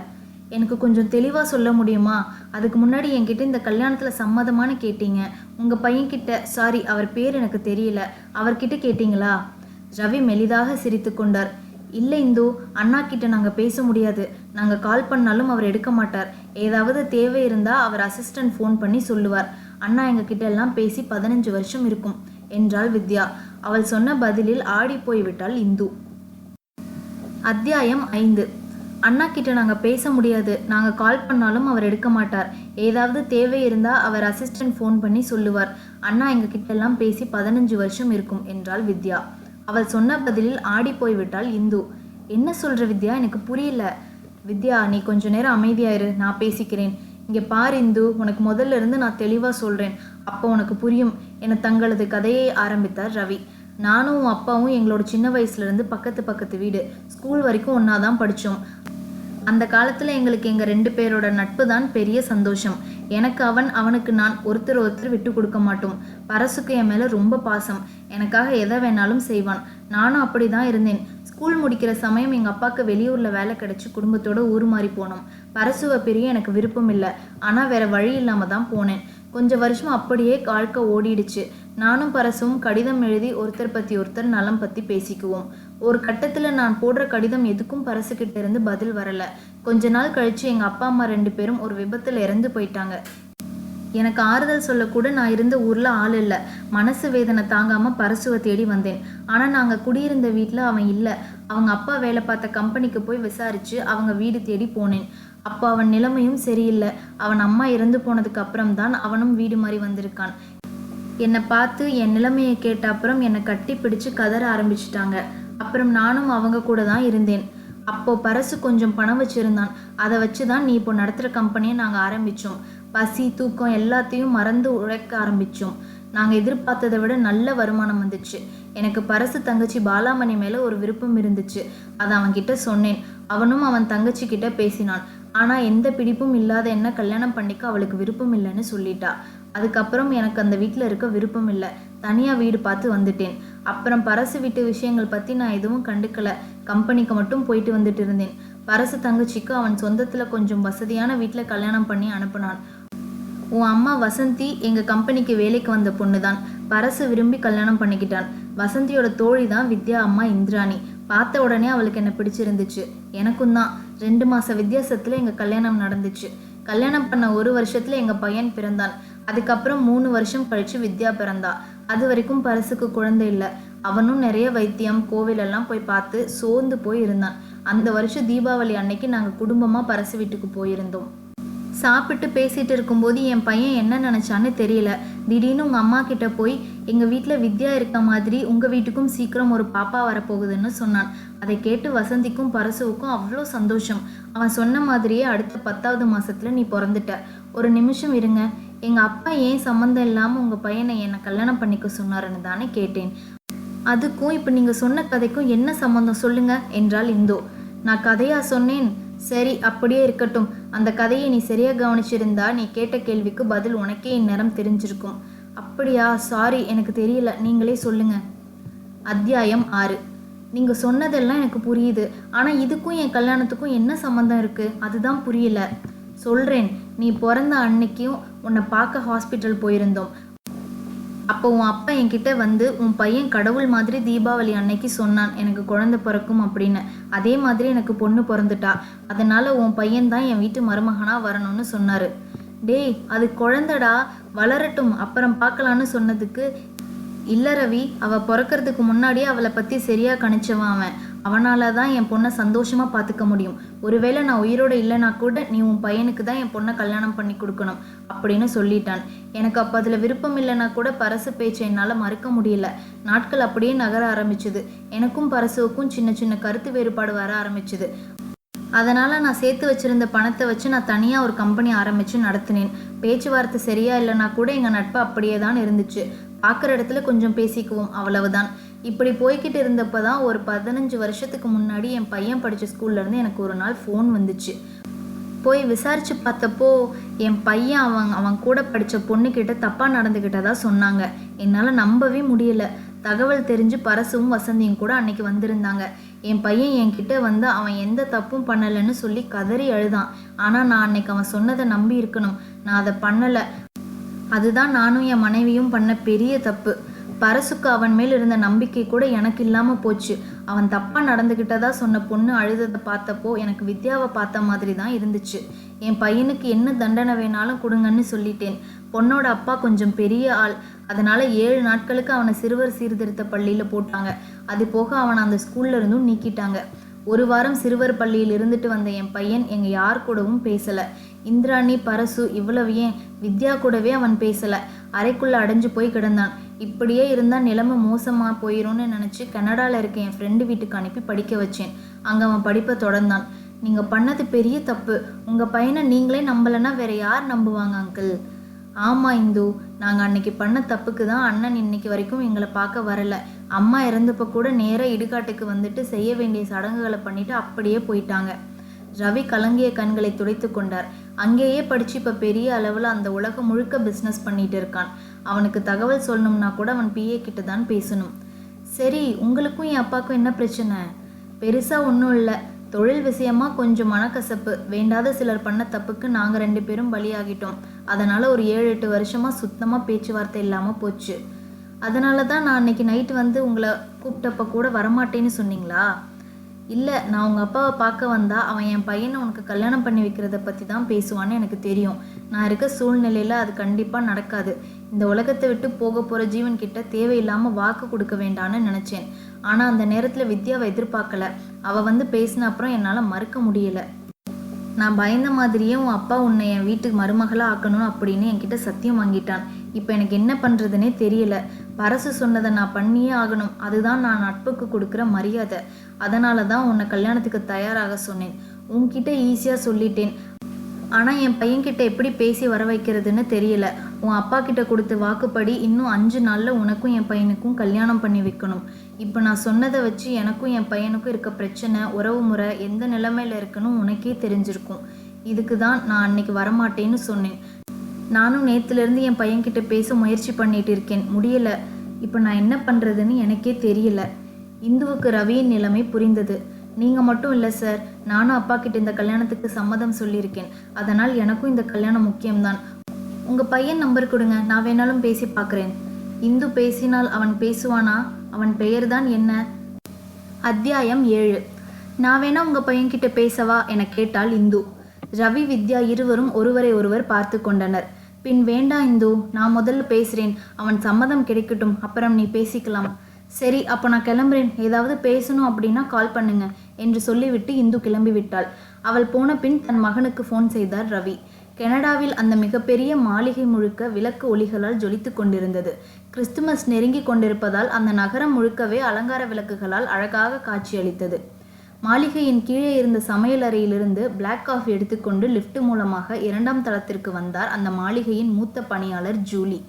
எனக்கு கொஞ்சம் தெளிவாக சொல்ல முடியுமா? அதுக்கு முன்னாடி என்கிட்ட இந்த கல்யாணத்தில் சம்மதமானு கேட்டீங்க. உங்கள் பையன்கிட்ட, சாரி அவர் பேர் எனக்கு தெரியல, அவர்கிட்ட கேட்டீங்களா? ரவி மெலிதாக சிரித்து கொண்டார். இல்லை இந்து, அண்ணா கிட்ட நாங்கள் பேச முடியாது. நாங்கள் கால் பண்ணாலும் அவர் எடுக்க மாட்டார். ஏதாவது தேவை இருந்தால் அவர் அசிஸ்டன்ட் ஃபோன் பண்ணி சொல்லுவார். அண்ணா எங்ககிட்ட எல்லாம் பேசி 15 வருஷம் இருக்கும் என்றாள் வித்யா. அவள் சொன்ன பதிலில் ஆடி போய்விட்டாள் இந்து. அத்தியாயம் 5. அண்ணா கிட்ட நாங்கள் பேச முடியாது. நாங்கள் கால் பண்ணாலும் அவர் எடுக்க மாட்டார். ஏதாவது தேவை இருந்தால் அவர் அசிஸ்டன்ட் ஃபோன் பண்ணி சொல்லுவார். அண்ணா எங்ககிட்ட எல்லாம் பேசி 15 வருஷம் இருக்கும் என்றாள் வித்யா. அவள் சொன்ன பதிலில் ஆடி போய்விட்டாள் இந்து. என்ன சொல்கிற வித்யா, எனக்கு புரியல. வித்யா, நீ கொஞ்ச நேரம் அமைதியாயிரு, நான் பேசிக்கிறேன். இங்கே பார் இந்து, உனக்கு முதல்ல இருந்து நான் தெளிவாக சொல்கிறேன், அப்போ உனக்கு புரியும் என தங்களது கதையை ஆரம்பித்தார் ரவி. நானும் உன் அப்பாவும் எங்களோட சின்ன வயசுலேருந்து பக்கத்து வீடு, ஸ்கூல் வரைக்கும் ஒன்றா தான் படித்தோம். அந்த காலத்தில் எங்களுக்கு எங்கள் 2 பேரோட நட்பு தான் பெரிய சந்தோஷம். எனக்கு அவன், அவனுக்கு நான், ஒருத்தர் விட்டு கொடுக்க மாட்டோம். பரசுக்கு என் மேலே ரொம்ப பாசம். எனக்காக எதை வேணாலும் செய்வான். நானும் அப்படி தான் இருந்தேன். ஸ்கூல் முடிக்கிற சமயம் எங்கள் அப்பாவுக்கு வெளியூரில் வேலை கிடச்சி குடும்பத்தோடு ஊர் மாறி போனோம். பரசுவை பிரிய எனக்கு விருப்பம் இல்லை, ஆனால் வேறு வழி இல்லாமல் தான் போனேன். கொஞ்சம் வருஷம் அப்படியே வாழ்க்கை ஓடிடுச்சு. நானும் பரசும் கடிதம் எழுதி ஒருத்தர் பற்றி ஒருத்தர் நலம் பற்றி பேசிக்குவோம். ஒரு கட்டத்தில் நான் போடுற கடிதம் எதுக்கும் பரசுக்கிட்ட இருந்து பதில் வரல. கொஞ்ச நாள் கழிச்சு எங்கள் அப்பா அம்மா 2 பேரும் ஒரு விபத்தில் இறந்து போயிட்டாங்க. எனக்கு ஆறுதல் சொல்லக்கூட நான் இருந்த ஊரில் ஆள் இல்லை. மனசு வேதனை தாங்காமல் பரசுவை தேடி வந்தேன். ஆனால் நாங்கள் குடியிருந்த வீட்டில் அவன் இல்லை. அவங்க அப்பா வேலை பார்த்த கம்பெனிக்கு போய் விசாரித்து அவங்க வீடு தேடி போனேன். அப்போ அவன் நிலைமையும் சரியில்லை. அவன் அம்மா இறந்து போனதுக்கு அப்புறம் தான் அவனும் வீடு மாறி வந்திருக்கான். என்னை பார்த்து என் நிலைமையை கேட்ட அப்புறம் என்னை கட்டி பிடிச்சு கதற ஆரம்பிச்சிட்டாங்க. அப்புறம் நானும் அவங்க கூட தான் இருந்தேன். அப்போ பரசு கொஞ்சம் பணம் வச்சுருந்தான். அதை வச்சு தான் நீ இப்போ நடத்துகிற கம்பெனியை நாங்கள் ஆரம்பித்தோம். பசி தூக்கம் எல்லாத்தையும் மறந்து உழைக்க ஆரம்பித்தோம். நாங்கள் எதிர்பார்த்ததை விட நல்ல வருமானம் வந்துச்சு. எனக்கு பரசு தங்கச்சி பாலாமணி மேலே ஒரு விருப்பம் இருந்துச்சு. அதை அவன்கிட்ட சொன்னேன். அவனும் அவன் தங்கச்சி கிட்ட பேசினான். ஆனால் எந்த பிடிப்பும் இல்லாத என்ன கல்யாணம் பண்ணிக்க அவளுக்கு விருப்பம் இல்லைன்னு சொல்லிட்டா. அதுக்கப்புறம் எனக்கு அந்த வீட்டில் இருக்க விருப்பம் இல்லை. தனியாக வீடு பார்த்து வந்துட்டேன். அப்புறம் பரசு வீட்டு விஷயங்கள் பற்றி நான் எதுவும் கண்டுக்கலை. கம்பெனிக்கு மட்டும் போயிட்டு வந்துட்டு இருந்தேன். பரசு தங்கச்சிக்கு அவன் சொந்தத்தில் கொஞ்சம் வசதியான வீட்டில் கல்யாணம் பண்ணி அனுப்பினான். உன் அம்மா வசந்தி எங்கள் கம்பெனிக்கு வேலைக்கு வந்த பொண்ணு தான். பரசு விரும்பி கல்யாணம் பண்ணிக்கிட்டான். வசந்தியோட தோழி தான் வித்யா அம்மா இந்திராணி. பார்த்த உடனே அவளுக்கு என்ன பிடிச்சிருந்துச்சு. எனக்கும் தான். 2 மாத வித்தியாசத்தில் எங்கள் கல்யாணம் நடந்துச்சு. கல்யாணம் பண்ண 1 வருஷத்தில் எங்கள் பையன் பிறந்தான். அதுக்கப்புறம் 3 வருஷம் கழிச்சு வித்யா பிறந்தா. அது வரைக்கும் பரசுக்கு குழந்தை இல்லை. அவனும் நிறைய வைத்தியம் கோவிலெல்லாம் போய் பார்த்து சோர்ந்து போய் இருந்தான். அந்த வருஷம் தீபாவளி அன்னைக்கு நாங்கள் குடும்பமாக பரசு வீட்டுக்கு போயிருந்தோம். சாப்பிட்டு பேசிகிட்டு இருக்கும்போது என் பையன் என்ன நினச்சான்னு தெரியல. திடீர்னு உங்கள் அம்மா கிட்ட போய் எங்கள் வீட்டில் வித்யா இருக்க மாதிரி உங்கள் வீட்டுக்கும் சீக்கிரம் ஒரு பாப்பா வரப்போகுதுன்னு சொன்னான். அதை கேட்டு வசந்திக்கும் பரசுவுக்கும் அவ்வளோ சந்தோஷம். அவன் சொன்ன மாதிரியே அடுத்த 10வது மாதத்தில் நீ பிறந்துட்ட. ஒரு நிமிஷம் இருங்க, எங்கள் அப்பா ஏன் சம்மந்தம் இல்லாமல் உங்கள் பையனை என்னை கல்யாணம் பண்ணிக்க சொன்னாருன்னு தானே கேட்டேன். அதுக்கும் இப்போ நீங்கள் சொன்ன கதைக்கும் என்ன சம்மந்தம் சொல்லுங்க என்றாள் இந்து. நான் கதையாக சொன்னேன். சரி, அப்படியே இருக்கட்டும். அந்த கதையை நீ சரியாக கவனிச்சிருந்தா நீ கேட்ட கேள்விக்கு பதில் உனக்கே இந்நேரம் தெரிஞ்சிருக்கும். அப்படியா? சாரி, எனக்கு தெரியல. நீங்களே சொல்லுங்க. அத்தியாயம் 6. நீங்கள் சொன்னதெல்லாம் எனக்கு புரியுது. ஆனால் இதுக்கும் என் கல்யாணத்துக்கும் என்ன சம்மந்தம் இருக்குது? அதுதான் புரியல. சொல்கிறேன். நீ பிறந்த அன்னைக்கும் உன்னை பார்க்க ஹாஸ்பிட்டல் போயிருந்தோம். அப்போ உன் அப்பா என்கிட்ட வந்து உன் பையன் கடவுள் மாதிரி தீபாவளி அன்னைக்கு சொன்னான் எனக்கு குழந்தை பிறக்கும் அப்படின்னு. அதே மாதிரி எனக்கு பொண்ணு பிறந்துட்டா. அதனால உன் பையன் தான் என் வீட்டு மருமகனாக வரணும்னு சொன்னார். டேய், அது குழந்தைடா, வளரட்டும் அப்புறம் பார்க்கலான்னு சொன்னதுக்கு, இல்லை ரவி, அவள் பிறக்கிறதுக்கு முன்னாடியே அவளை பற்றி சரியாக கணிச்சவன் அவனால் தான் என் பொண்ணை சந்தோஷமாக பார்த்துக்க முடியும். ஒருவேளை நான் உயிரோடு இல்லைனா கூட நீ உன் பையனுக்கு தான் என் பொண்ணை கல்யாணம் பண்ணி கொடுக்கணும் அப்படின்னு சொல்லிட்டான். எனக்கு அப்போ அதில் விருப்பம் இல்லைனா கூட பரசு பேச்சை என்னால் மறுக்க முடியல. நாட்கள் அப்படியே நகர ஆரம்பிச்சுது. எனக்கும் பரசுவுக்கும் சின்ன சின்ன கருத்து வேறுபாடு வர ஆரம்பிச்சுது. அதனால் நான் சேர்த்து வச்சுருந்த பணத்தை வச்சு நான் தனியாக ஒரு கம்பெனி ஆரம்பித்து நடத்தினேன். பேச்சுவார்த்தை சரியா இல்லைனா கூட எங்கள் நட்பு அப்படியே தான் இருந்துச்சு. பார்க்குற இடத்துல கொஞ்சம் பேசிக்குவோம், அவ்வளவுதான். இப்படி போய்கிட்டு இருந்தப்போ தான் ஒரு 15 வருஷத்துக்கு முன்னாடி என் பையன் படித்த ஸ்கூல்லேருந்து எனக்கு ஒரு நாள் ஃபோன் வந்துச்சு. போய் விசாரித்து பார்த்தப்போ என் பையன் அவன் கூட படித்த பொண்ணுக்கிட்ட தப்பாக நடந்துக்கிட்டதா சொன்னாங்க. என்னால் நம்பவே முடியல. தகவல் தெரிஞ்சு பரசுவும் வசந்தியும் கூட அன்னைக்கு வந்திருந்தாங்க. என் பையன் என்கிட்ட வந்து அவன் எந்த தப்பும் பண்ணலைன்னு சொல்லி கதறி அழுதான். ஆனால் நான் அன்னைக்கு அவன் சொன்னதை நம்பி இருக்கணும். நான் அதை பண்ணலை. அதுதான் நானும் என் மனைவியும் பண்ண பெரிய தப்பு. பரசுக்கு அவன் மேல் இருந்த நம்பிக்கை கூட எனக்கு இல்லாமல் போச்சு. அவன் தப்பாக நடந்துக்கிட்டதா சொன்ன பொண்ணு அழுததை பார்த்தப்போ எனக்கு வித்யாவை பார்த்த மாதிரி தான் இருந்துச்சு. என் பையனுக்கு என்ன தண்டனை வேணாலும் கொடுங்கன்னு சொல்லிட்டேன். பொண்ணோட அப்பா கொஞ்சம் பெரிய ஆள். அதனால் 7 நாட்களுக்கு அவனை சிறுவர் சீர்திருத்த பள்ளியில் போட்டாங்க. அது போக அவனை அந்த ஸ்கூல்ல இருந்தும் நீக்கிட்டாங்க. 1 வாரம் சிறுவர் பள்ளியில் இருந்துட்டு வந்த என் பையன் எங்கள் யார் கூடவும் பேசலை. இந்திராணி, பரசு, இவ்வளவு ஏன் வித்யா கூடவே அவன் பேசலை. அறைக்குள்ளே அடைஞ்சு போய் கிடந்தான். இப்படியே இருந்தால் நிலைமை மோசமாக போயிடும்னு நினச்சி கனடாவில் இருக்க என் ஃப்ரெண்டு வீட்டுக்கு அனுப்பி படிக்க வச்சேன். அங்கே அவன் படிப்பை தொடர்ந்தான். நீங்கள் பண்ணது பெரிய தப்பு. உங்கள் பையனை நீங்களே நம்பலைன்னா வேற யார் நம்புவாங்க அங்கிள்? ஆமாம் இந்து, நாங்கள் அன்னைக்கு பண்ண தப்புக்கு தான் அண்ணன் இன்னைக்கு வரைக்கும் எங்களை பார்க்க வரலை. அம்மா இறந்தப்போ கூட நேராக இடுகாட்டுக்கு வந்துட்டு செய்ய வேண்டிய சடங்குகளை பண்ணிட்டு அப்படியே போயிட்டாங்க. ரவி கலங்கிய கண்களை துடைத்து கொண்டார். அங்கேயே படித்து இப்போ பெரிய அளவில் அந்த உலகம் முழுக்க பிஸ்னஸ் பண்ணிட்டு இருக்கான். அவனுக்கு தகவல் சொல்லணும்னா கூட அவன் பிஏ கிட்ட தான் பேசணும். சரி, உங்களுக்கும் என் அப்பாவுக்கும் என்ன பிரச்சனை? பெருசாக ஒன்றும் இல்லை. தொழில் விஷயமாக கொஞ்சம் மனக்கசப்பு. வேண்டாத சிலர் பண்ண தப்புக்கு நாங்கள் 2 பேரும் பலியாகிட்டோம். அதனால் ஒரு 7-8 வருஷமாக சுத்தமாக பேச்சுவார்த்தை இல்லாமல் போச்சு. அதனால தான் நான் அன்னைக்கு நைட்டு வந்து உங்களை கூப்பிட்டப்ப கூட வரமாட்டேன்னு சொன்னீங்களா? இல்லை, நான் உங்கள் அப்பாவை பார்க்க வந்தா அவன் என் பையனை உனக்கு கல்யாணம் பண்ணி வைக்கிறத பற்றி தான் பேசுவான்னு எனக்கு தெரியும். நான் இருக்க சூழ்நிலையில் அது கண்டிப்பாக நடக்காது. இந்த உலகத்தை விட்டு போக போகிற ஜீவன்கிட்ட தேவையில்லாமல் வாக்கு கொடுக்க வேண்டான்னு நினச்சேன். ஆனால் அந்த நேரத்தில் வித்யாவை எதிர்பார்க்கல. அவள் வந்து பேசின அப்புறம் என்னால் மறுக்க முடியலை. நான் பயந்த மாதிரியே உன் அப்பா உன்னை என் வீட்டுக்கு மருமகளாக ஆக்கணும் அப்படின்னு என்கிட்ட சத்தியம் வாங்கிட்டான். இப்போ எனக்கு என்ன பண்ணுறதுனே தெரியல. பரசு சொன்னதை நான் பண்ணியே ஆகணும். அதுதான் நான் நட்புக்கு கொடுக்குற மரியாதை. அதனால தான் உன்னை கல்யாணத்துக்கு தயாராக சொன்னேன். உன்கிட்ட ஈஸியாக சொல்லிட்டேன். ஆனால் என் பையன்கிட்ட எப்படி பேசி வர வைக்கிறதுன்னு தெரியல. உன் அப்பா கிட்ட கொடுத்த வாக்குப்படி இன்னும் 5 நாளில் உனக்கும் என் பையனுக்கும் கல்யாணம் பண்ணி வைக்கணும். இப்போ நான் சொன்னதை வச்சு எனக்கும் என் பையனுக்கும் இருக்க பிரச்சனை, உறவு முறை எந்த நிலைமையில் இருக்குன்னு உனக்கே தெரிஞ்சிருக்கும். இதுக்கு தான் நான் அன்னைக்கு வரமாட்டேன்னு சொன்னேன். நானும் நேற்றுலேருந்து என் பையன்கிட்ட பேச முயற்சி பண்ணிட்டு இருக்கேன், முடியலை. இப்போ நான் என்ன பண்ணுறதுன்னு எனக்கே தெரியல. இந்துவுக்கு ரவியின் நிலைமை புரிந்தது. நீங்கள் மட்டும் இல்லை சார், நானும் அப்பா கிட்ட இந்த கல்யாணத்துக்கு சம்மதம் சொல்லியிருக்கேன். அதனால் எனக்கும் இந்த கல்யாணம் முக்கியம்தான். உங்கள் பையன் நம்பர் கொடுங்க, நான் வேணாலும் பேசி பார்க்குறேன். இந்து பேசினால் அவன் பேசுவானா? அவன் பெயர் தான் என்ன? அத்தியாயம் 7. நான் வேணா உங்கள் பையன்கிட்ட பேசவா என கேட்டாள் இந்து. ரவி, வித்யா இருவரும் ஒருவரை ஒருவர் பார்த்து கொண்டனர். பின் வேண்டாம் இந்து, நான் முதல்ல பேசுகிறேன். அவன் சம்மதம் கிடைக்கட்டும், அப்புறம் நீ பேசிக்கலாம். சரி, அப்போ நான் கிளம்புறேன். ஏதாவது பேசணும் அப்படின்னா கால் பண்ணுங்க என்று சொல்லிவிட்டு இந்து கிளம்பி விட்டாள். அவள் போன பின் தன் மகனுக்கு ஃபோன் செய்தார் ரவி. கனடாவில் அந்த மிகப்பெரிய மாளிகை முழுக்க விளக்கு ஒளிகளால் ஜொலித்து கொண்டிருந்தது. கிறிஸ்துமஸ் நெருங்கி கொண்டிருப்பதால் அந்த நகரம் முழுக்கவே அலங்கார விளக்குகளால் அழகாக காட்சியளித்தது. மாளிகையின் கீழே இருந்த சமையல் அறையிலிருந்து பிளாக் காஃபி எடுத்துக்கொண்டு லிஃப்ட் மூலமாக 2ஆம் தளத்திற்கு வந்தார் அந்த மாளிகையின் மூத்த பணியாளர் ஜூலி.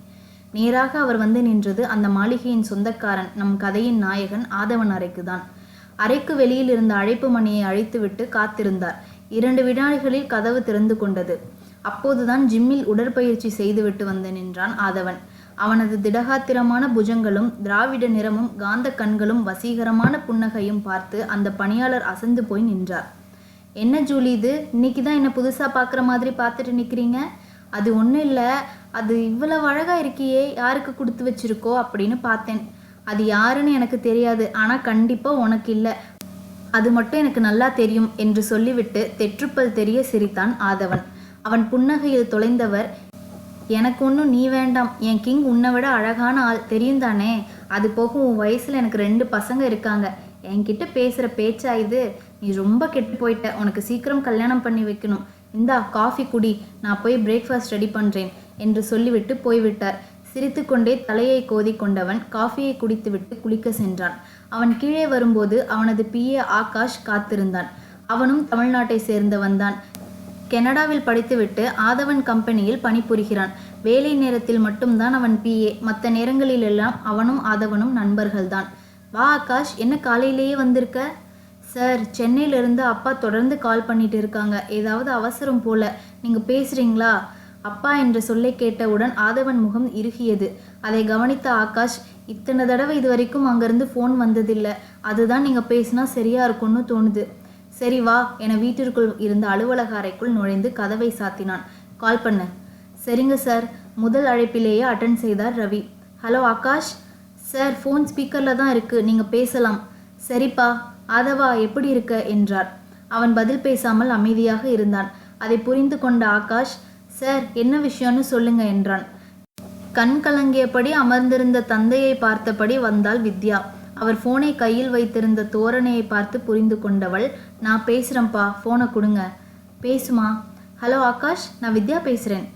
நேராக அவர் வந்து நின்றது அந்த மாளிகையின் சொந்தக்காரன், நம் கதையின் நாயகன் ஆதவன் அறைக்கு தான். அறைக்கு வெளியில் இருந்த அழைப்பு மணியை அழைத்துவிட்டு காத்திருந்தார். 2 வினாடிகளில் கதவு திறந்து கொண்டது. அப்போதுதான் ஜிம்மில் உடற்பயிற்சி செய்துவிட்டு வந்து நின்றான் ஆதவன். அவனது திடகாத்திரமான புஜங்களும் திராவிட நிறமும் காந்த கண்களும் வசீகரமான புன்னகையும் பார்த்து அந்த பணியாளர் அசந்து போய் நின்றார். என்ன ஜூலி இது, இன்னைக்கு தான் என்ன புதுசாக பார்க்குற மாதிரி பார்த்துட்டு நிற்கிறீங்க? அது ஒன்றும் இல்லை, அது இவ்வளவு அழகாக இருக்கியே, யாருக்கு கொடுத்து வச்சிருக்கோ அப்படின்னு பார்த்தேன். அது யாருன்னு எனக்கு தெரியாது, ஆனால் கண்டிப்பாக உனக்கு இல்லை, அது மட்டும் எனக்கு நல்லா தெரியும் என்று சொல்லிவிட்டு தெற்றுப்பல் தெரிய சிரித்தான் ஆதவன். அவன் புன்னகையில் தொலைந்தவர், எனக்கு ஒன்றும் நீ வேண்டாம், என் கிங் உன்னை விட அழகான ஆள் தெரியும் தானே? அது போக உன் வயசில் எனக்கு 2 பசங்க இருக்காங்க. என்கிட்ட பேசுகிற பேச்சா இது? நீ ரொம்ப கெட்டு போயிட்ட, உனக்கு சீக்கிரம் கல்யாணம் பண்ணி வைக்கணும். இந்தா காஃபி குடி, நான் போய் பிரேக்ஃபாஸ்ட் ரெடி பண்ணுறேன் என்று சொல்லிவிட்டு போய்விட்டார். சிரித்து கொண்டே தலையை கோதி கொண்டவன் காஃபியை குடித்துவிட்டு குளிக்க சென்றான். அவன் கீழே வரும்போது அவனது பிஏ ஆகாஷ் காத்திருந்தான். அவனும் தமிழ்நாட்டை சேர்ந்தவன் தான். கனடாவில் படித்துவிட்டு ஆதவன் கம்பெனியில் பணிபுரிகிறான். வேலை நேரத்தில் மட்டும்தான் அவன் பிஏ, மற்ற நேரங்களிலெல்லாம் அவனும் ஆதவனும் நண்பர்கள்தான். வா ஆகாஷ், என்ன காலையிலேயே வந்திருக்க? சார், சென்னையிலிருந்து அப்பா தொடர்ந்து கால் பண்ணிட்டு இருக்காங்க, ஏதாவது அவசரம் போல, நீங்கள் பேசுகிறீங்களா? அப்பா என்ற சொல்லை கேட்டவுடன் ஆதவன் முகம் இறுகியது. அதை கவனித்த ஆகாஷ், இத்தனை தடவை இது வரைக்கும் அங்கேருந்து ஃபோன் வந்ததில்லை, அதுதான் நீங்கள் பேசினா சரியா இருக்கும்னு தோணுது. சரி வா என வீட்டிற்குள் இருந்த அலுவலக அறைக்குள் நுழைந்து கதவை சாத்தினான். கால் பண்ண. சரிங்க சார். முதல் அழைப்பிலேயே அட்டன் செய்தார் Ravi. Hello Akash. Sir, phone ஸ்பீக்கரில் தான் இருக்குது, நீங்கள் பேசலாம். சரிப்பா. ஆதவா, எப்படி இருக்க என்றார். அவன் பதில் பேசாமல் அமைதியாக இருந்தான். அதை புரிந்து கொண்ட ஆகாஷ், சார் என்ன விஷயம்னு சொல்லுங்க என்றான். கண் கலங்கியபடி அமர்ந்திருந்த தந்தையை பார்த்தபடி வந்தாள் வித்யா. அவர் ஃபோனை கையில் வைத்திருந்த தோரணையை பார்த்து புரிந்து கொண்டவள், நான் பேசுகிறேன்ப்பா, ஃபோனை கொடுங்க. பேசுமா. ஹலோ ஆகாஷ், நான் வித்யா பேசுகிறேன்.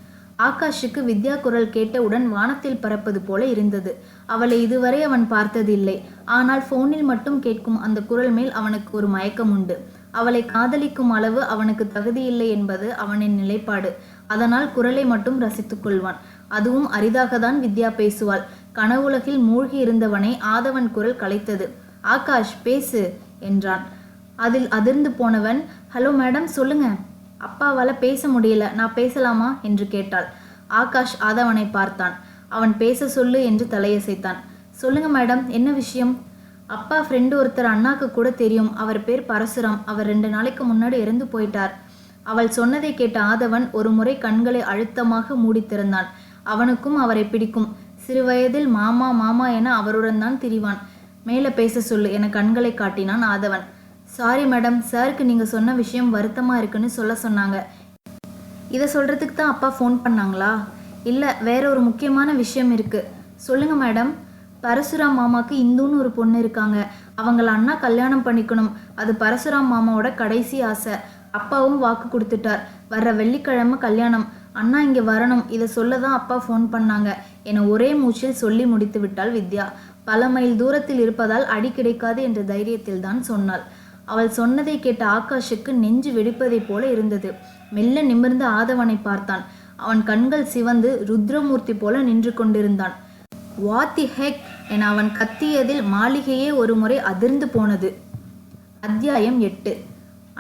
ஆகாஷுக்கு வித்யா குரல் கேட்டவுடன் வானத்தில் பறப்பது போல இருந்தது. அவளை இதுவரை அவன் பார்த்ததில்லை. ஆனால் ஃபோனில் மட்டும் கேட்கும் அந்த குரல் மேல் அவனுக்கு ஒரு மயக்கம் உண்டு. அவளை காதலிக்கும் அளவு அவனுக்கு தகுதியில்லை என்பது அவனின் நிலைப்பாடு. அதனால் குரலை மட்டும் ரசித்து கொள்வான். அதுவும் அரிதாகத்தான் வித்யா பேசுவாள். கனவுலகில் மூழ்கி இருந்தவனை ஆதவன் குரல் கலைத்தது. ஆகாஷ் பேசு என்றான். அதில் அதிர்ந்து போனவன், ஹலோ மேடம் சொல்லுங்க. அப்பாவால் பேச முடியல, நான் பேசலாமா என்று கேட்டாள். ஆகாஷ் ஆதவனை பார்த்தான். அவன் பேச சொல்லு என்று தலையசைத்தான். சொல்லுங்க மேடம், என்ன விஷயம்? அப்பா ஃப்ரெண்டு ஒருத்தர் அண்ணாக்கு கூட தெரியும், அவர் பேர் பரசுராம். அவர் 2 நாளைக்கு முன்னாடி இறந்து போயிட்டார். அவள் சொன்னதை கேட்ட ஆதவன் ஒரு முறை கண்களை அழுத்தமாக மூடி திறந்தான். அவனுக்கும் அவரை பிடிக்கும். சிறு வயதில் மாமா மாமா என அவருடன் தான் திரிவான். மேலே பேச சொல்லு என கண்களை காட்டினான் ஆதவன். சாரி மேடம், சாருக்கு நீங்கள் சொன்ன விஷயம் வருத்தமாக இருக்குன்னு சொல்ல சொன்னாங்க. இதை சொல்கிறதுக்கு தான் அப்பா ஃபோன் பண்ணாங்களா? இல்லை, வேற ஒரு முக்கியமான விஷயம் இருக்குது. சொல்லுங்கள் மேடம். பரசுராம் மாமாவுக்கு இந்துன்னு ஒரு பொண்ணு இருக்காங்க. அவங்கள அண்ணா கல்யாணம் பண்ணிக்கணும். அது பரசுராம் மாமாவோட கடைசி ஆசை. அப்பாவும் வாக்கு கொடுத்துட்டார். வர்ற வெள்ளிக்கிழமை கல்யாணம். அண்ணா இங்கே வரணும். இதை சொல்ல தான் அப்பா ஃபோன் பண்ணாங்க என ஒரே மூச்சில் சொல்லி முடித்து விட்டாள் வித்யா. பல மைல் தூரத்தில் இருப்பதால் அடி கிடைக்காது என்ற தைரியத்தில் தான் சொன்னாள். அவள் சொன்னதை கேட்ட ஆகாஷுக்கு நெஞ்சு வெடிப்பதைப் போல இருந்தது. மெல்ல நிமிர்ந்து ஆதவனை பார்த்தான். அவன் கண்கள் சிவந்து ருத்ரமூர்த்தி போல நின்று கொண்டிருந்தான். வாட் தி ஹெக் என அவன் கத்தியதில் மாளிகையே ஒரு முறை அதிர்ந்து போனது. அத்தியாயம் 8.